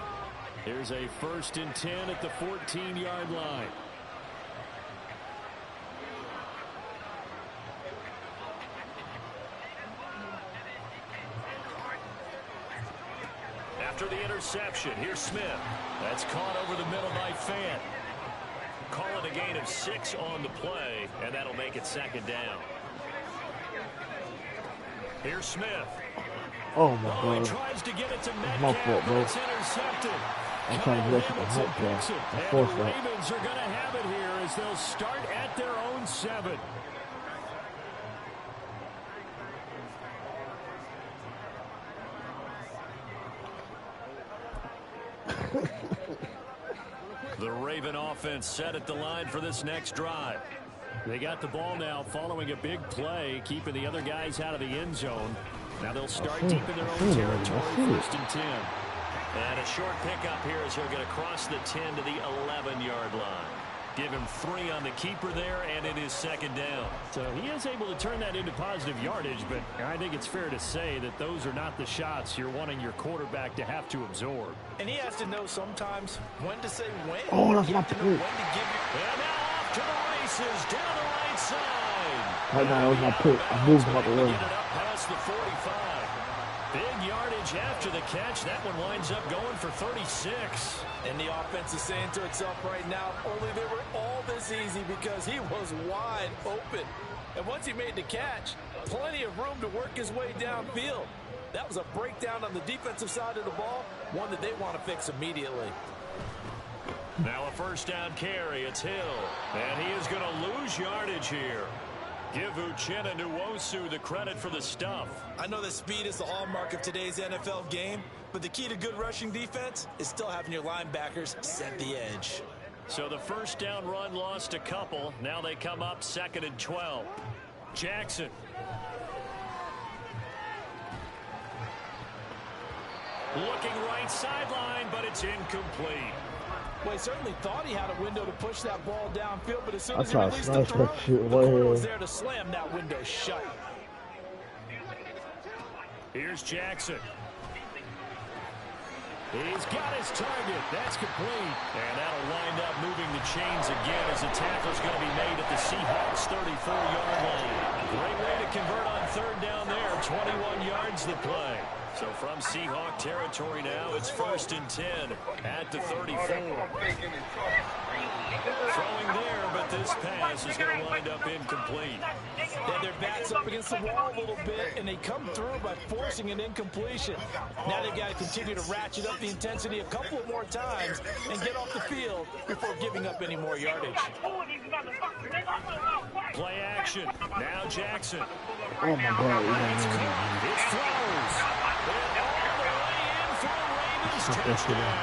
Here's a 1st and 10 at the 14-yard line. After the interception, here's Smith. That's caught over the middle by Fant. Call it a gain of 6 on the play, and that'll make it 2nd down. Here's Smith. Oh my God. He tries to get it to Metcalf, My fault, bro. it's intercepted. I'm trying to get to the hot pass. I forced And the that. Ravens are going to have it here as they'll start at their own 7. The Raven offense set at the line for this next drive. They got the ball now following a big play, keeping the other guys out of the end zone. Now they'll start deep in their own territory, 1st and 10. And a short pickup here as he'll get across the 10 to the 11-yard line. Give him 3 on the keeper there, and it is 2nd down. So he is able to turn that into positive yardage, but I think it's fair to say that those are not the shots you're wanting your quarterback to have to absorb. And he has to know sometimes when to say when. Oh, that's You my have to know pick. when to give you. And now off to the races down the right side. Right now, that was my pick. I moved him out the way. Get it up past the 45. Big yardage after the catch. That one winds up going for 36. And the offense is saying to itself right now, only they were all this easy because he was wide open. And once he made the catch, plenty of room to work his way downfield. That was a breakdown on the defensive side of the ball, one that they want to fix immediately. Now a 1st down carry. It's Hill. And he is going to lose yardage here. Give Uchenna Nwosu the credit for the stuff. I know that speed is the hallmark of today's NFL game, but the key to good rushing defense is still having your linebackers set the edge. So the 1st down run lost a couple. Now they come up 2nd and 12. Jackson. Looking right sideline, but it's incomplete. Well, he certainly thought he had a window to push that ball downfield, but as soon I as he tried to released the smash throw, that shit the right corner was here. there to slam that window shut. Here's Jackson. He's got his target. That's complete. And that'll wind up moving the chains again as the tackle's going to be made at the Seahawks 34-yard line. Great way to convert on 3rd down there. 21 yards the play. So from Seahawk territory now, it's 1st and 10 at the 34. Throwing there, but this pass is going to wind up incomplete. They had their backs up against the wall a little bit, and they come through by forcing an incompletion. Now they've got to continue to ratchet up the intensity a couple of more times and get off the field before giving up any more yardage. Play action. Now Jackson. Oh my God. It's Flowers. And all the way in for a Ravens touchdown.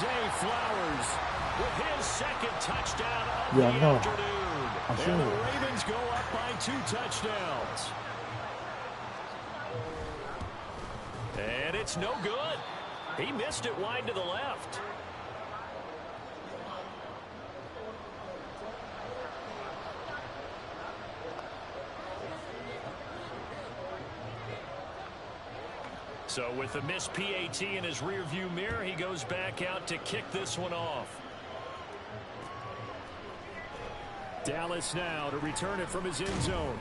Zay Flowers with his 2nd touchdown of the afternoon. And the Ravens go up by 2 touchdowns. And it's no good. He missed it wide to the left. So with the missed PAT in his rearview mirror, he goes back out to kick this one off. Dallas now to return it from his end zone.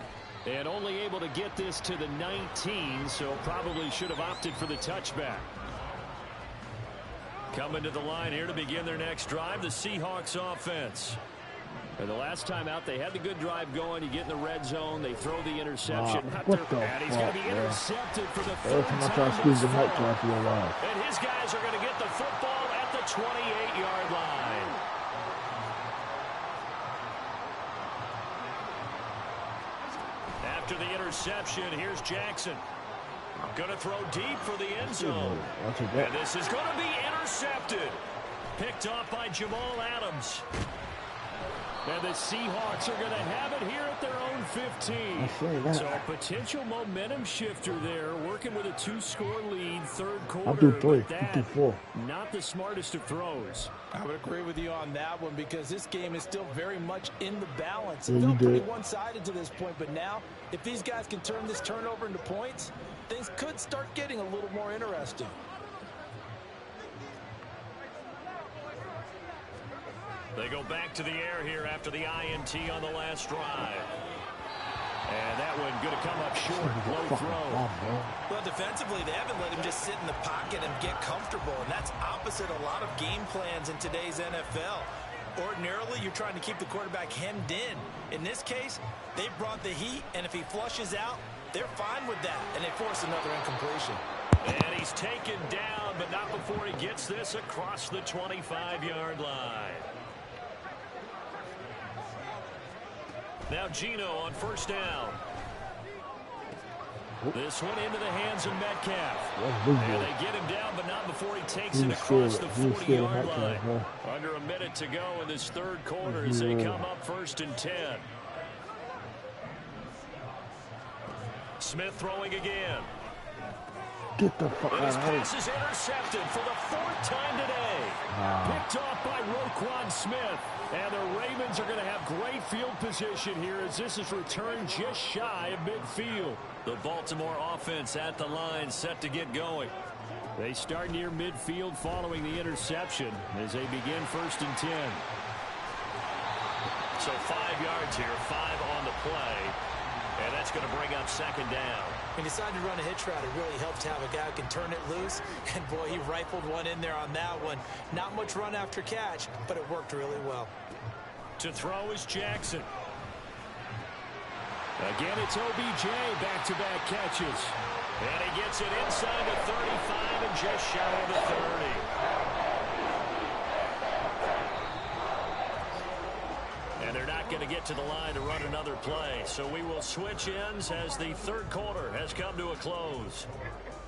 And only able to get this to the 19, so probably should have opted for the touchback. Coming to the line here to begin their next drive, the Seahawks offense. And the last time out, they had the good drive going. You get in the red zone, they throw the interception. And he's going to be intercepted for the third time. And his guys are going to get the football at the 28-yard line. After the interception, here's Jackson. Going to throw deep for the end zone. And this is going to be intercepted. Picked off by Jamal Adams. And the Seahawks are going to have it here at their own 15. So a potential momentum shifter there, working with a 2-score lead, third quarter. But that, not the smartest of throws. I would agree with you on that one because this game is still very much in the balance. It felt pretty one-sided to this point, but now if these guys can turn this turnover into points, things could start getting a little more interesting. They go back to the air here after the INT on the last drive. And that one going to come up short. Low throw. Well, defensively, they haven't let him just sit in the pocket and get comfortable, and that's opposite a lot of game plans in today's NFL. Ordinarily, you're trying to keep the quarterback hemmed in. In this case, they brought the heat, and if he flushes out, they're fine with that, and they force another incompletion. And he's taken down, but not before he gets this across the 25-yard line. Now Geno on first down. This one into the hands of Metcalf. And they get him down, but not before he takes it across the 40-yard line. Under a minute to go in this third quarter as they come up 1st and 10. Smith throwing again. Get the fuck out of here. His pass is intercepted for the 4th time today. Picked off by Roquan Smith. And the Ravens are going to have great field position here as this is returned just shy of midfield. The Baltimore offense at the line set to get going. They start near midfield following the interception as they begin 1st and 10. So 5 yards here, 5 on the play. And that's going to bring up 2nd down. He decided to run a hitch route. It really helped to have a guy who can turn it loose. And, boy, he rifled one in there on that one. Not much run after catch, but it worked really well. To throw is Jackson. Again, it's OBJ, back-to-back catches. And he gets it inside the 35 and just shy of the 30. And they're not going to get to the line to run another play. So we will switch ends as the third quarter has come to a close.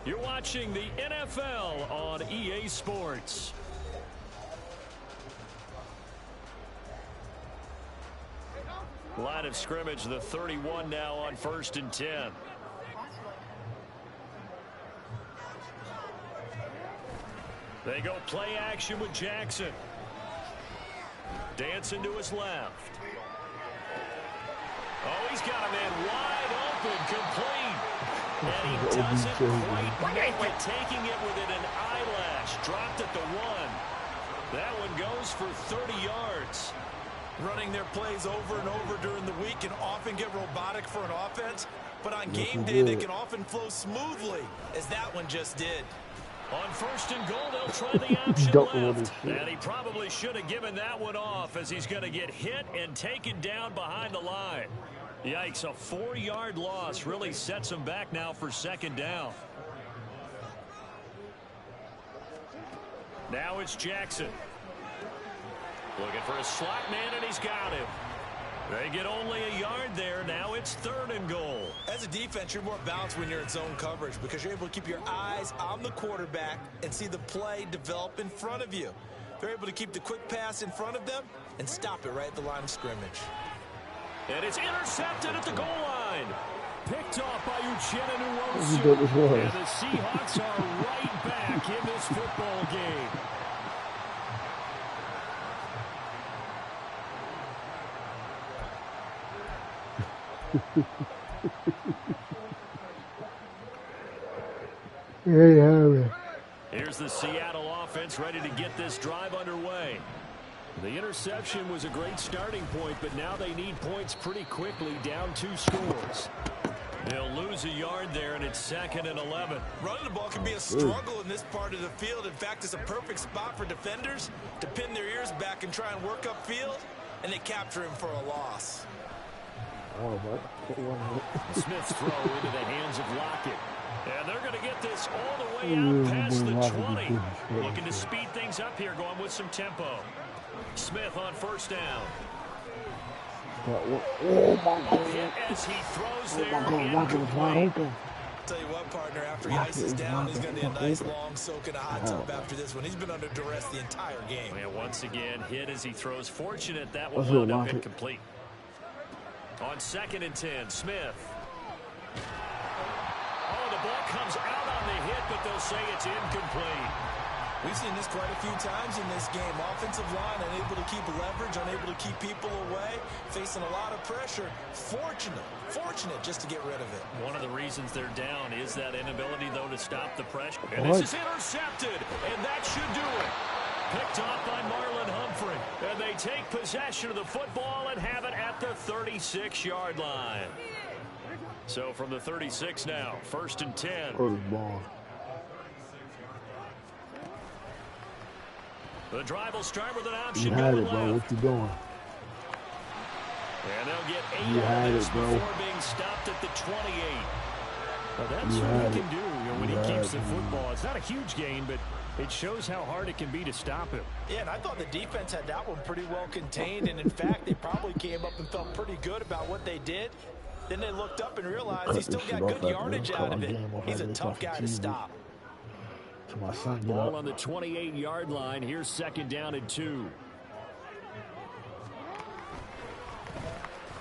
You're watching the NFL on EA Sports. Line of scrimmage, the 31 now on 1st and 10. They go play action with Jackson. Dancing to his left. Oh, he's got a man wide open, complete. And he doesn't quite make it, taking it within an eyelash. Dropped at the 1. That one goes for 30 yards. Running their plays over and over during the week can often get robotic for an offense, but on game day they can often flow smoothly, as that one just did. On 1st and goal, they'll try the option left. And he probably should have given that one off as he's going to get hit and taken down behind the line. Yikes, a 4-yard loss really sets him back now for 2nd down. Now it's Jackson. Looking for a slot man, and he's got him. They get only a yard there. Now it's 3rd and goal. As a defense, you're more balanced when you're in zone coverage because you're able to keep your eyes on the quarterback and see the play develop in front of you. They're able to keep the quick pass in front of them and stop it right at the line of scrimmage. And it's intercepted at the goal line. Picked off by Uchenna Nwosu. And the Seahawks are right back in this football game. There you have it. Here's the Seattle offense ready to get this drive underway. The interception was a great starting point, but now they need points pretty quickly, down 2 scores. They'll lose a yard there, and it's 2nd and 11. Running the ball can be a struggle in this part of the field. In fact, it's a perfect spot for defenders to pin their ears back and try and work upfield, and they capture him for a loss. Smith's throw into the hands of Lockett. And they're going to get this all the way out past the 20. Looking to speed things up here, going with some tempo. Smith on first down. Hit as he throws there. Incomplete. Tell you what, partner, after he ices down, he's going to need a nice long soak in a hot tub after this one. He's been under duress the entire game. And once again, hit as he throws. Fortunate that one wound up incomplete. On 2nd and 10, Smith. Oh, the ball comes out on the hit, but they'll say it's incomplete. We've seen this quite a few times in this game. Offensive line unable to keep leverage, unable to keep people away, facing a lot of pressure. Fortunate just to get rid of it. One of the reasons they're down is that inability, though, to stop the pressure. And this is intercepted, and that should do it. Picked off by Marlon Humphrey. And they take possession of the football and have it at the 36-yard line. So from the 36 now, 1st and 10. The drive will start with an option going left. Bro. What you doing? And they'll get 8 on this before being stopped at the 28. Well, that's what he can do, when he keeps the football. It's not a huge gain, but it shows how hard it can be to stop him. Yeah, and I thought the defense had that one pretty well contained. And, in fact, they probably came up and felt pretty good about what they did. Then they looked up and realized he still got good yardage out of it. He's a tough guy to stop. My son, ball on the 28-yard line. Here's 2nd down and 2.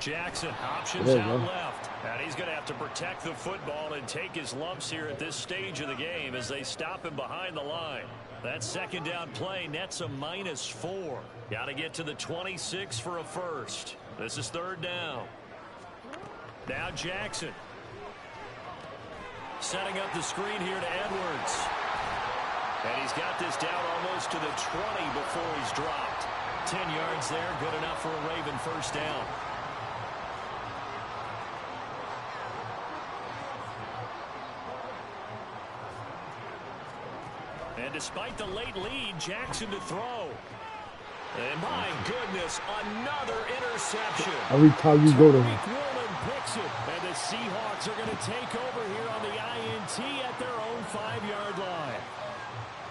Jackson options out left. And he's going to have to protect the football and take his lumps here at this stage of the game as they stop him behind the line. That 2nd down play nets a -4. Got to get to the 26 for a first. This is 3rd down. Now Jackson. Setting up the screen here to Edwards. And he's got this down almost to the 20 before he's dropped. 10 yards there, good enough for a Raven first down. And despite the late lead, Jackson to throw. And my goodness, another interception. Every time you go to him. Woolen picks it. And the Seahawks are going to take over here on the INT at their own 5-yard line.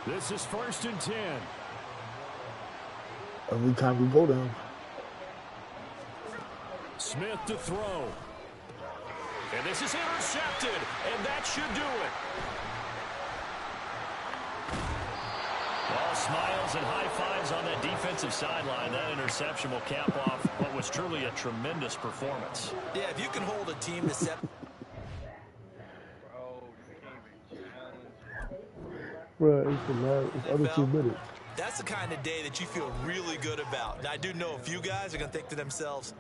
This is 1st and 10. Every time we go down. Smith to throw. And this is intercepted. And that should do it. All smiles and high fives on that defensive sideline. That interception will cap off what was truly a tremendous performance. Yeah, if you can hold a team to 7. Bro, it's under 2 minutes. That's the kind of day that you feel really good about. Now, I do know a few guys are going to think to themselves,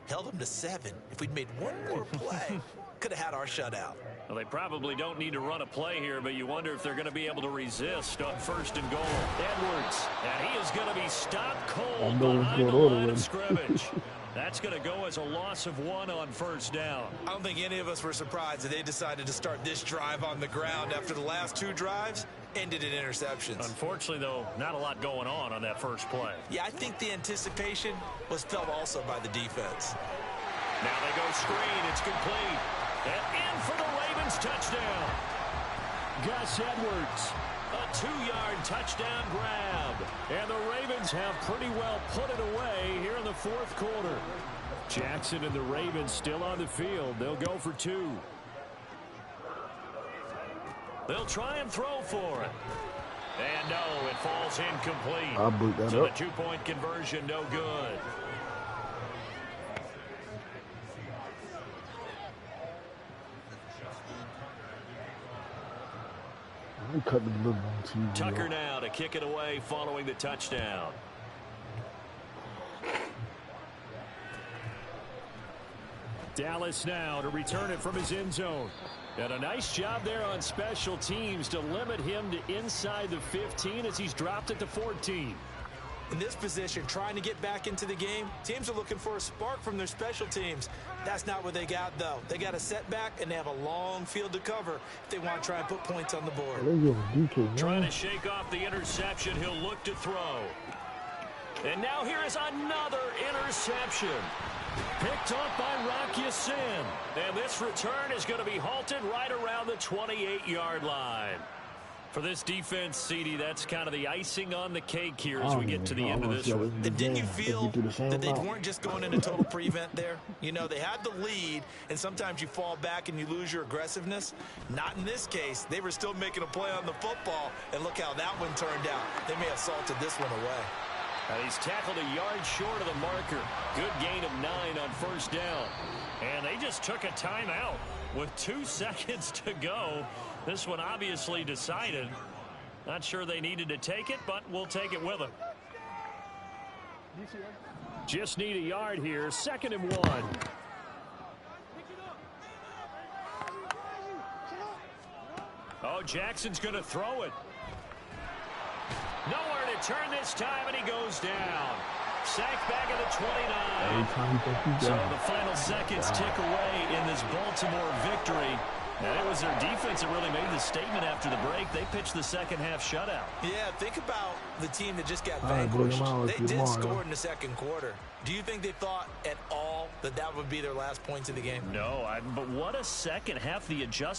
held them to 7. If we'd made one more play, could have had our shutout. Well, they probably don't need to run a play here, but you wonder if they're going to be able to resist on 1st and goal. Edwards, and he is going to be stopped cold behind the line of scrimmage. That's going to go as a loss of 1 on 1st down. I don't think any of us were surprised that they decided to start this drive on the ground after the last 2 drives ended in interceptions. Unfortunately, though, not a lot going on that first play. Yeah, I think the anticipation was felt also by the defense. Now they go screen. It's complete. And in for the Ravens touchdown. Gus Edwards. A 2-yard touchdown grab. And the Ravens have pretty well put it away here in the 4th quarter. Jackson and the Ravens still on the field. They'll go for 2. They'll try and throw for it. And no, it falls incomplete. I'll boot that so up. the 2-point conversion no good. Cut the little one too. Tucker now to kick it away following the touchdown. Dallas now to return it from his end zone. And a nice job there on special teams to limit him to inside the 15 as he's dropped it to 14. In this position, trying to get back into the game, teams are looking for a spark from their special teams. That's not what they got, though. They got a setback, and they have a long field to cover if they want to try and put points on the board. Trying to shake off the interception. He'll look to throw. And now here is another interception. Picked up by Rock Ya-Sin. And this return is going to be halted right around the 28-yard line. For this defense, CD, that's kind of the icing on the cake here as we get to the end of this one. And didn't you feel that they weren't just going into total prevent there? You know, they had the lead, and sometimes you fall back and you lose your aggressiveness. Not in this case. They were still making a play on the football, and look how that one turned out. They may have salted this one away. He's tackled a yard short of the marker. Good gain of 9 on first down. And they just took a timeout with 2 seconds to go. This one obviously decided. Not sure they needed to take it, but we'll take it with them. Just need a yard here. 2nd and 1. Oh, Jackson's going to throw it. Nowhere to turn this time, and he goes down. Sacked back at the 29. So the final seconds tick away in this Baltimore victory. And it was their defense that really made the statement after the break. They pitched the second half shutout. Yeah, think about the team that just got vanquished. They did score in the second quarter. Do you think they thought at all that that would be their last points of the game? No, but what a second half. The adjustment.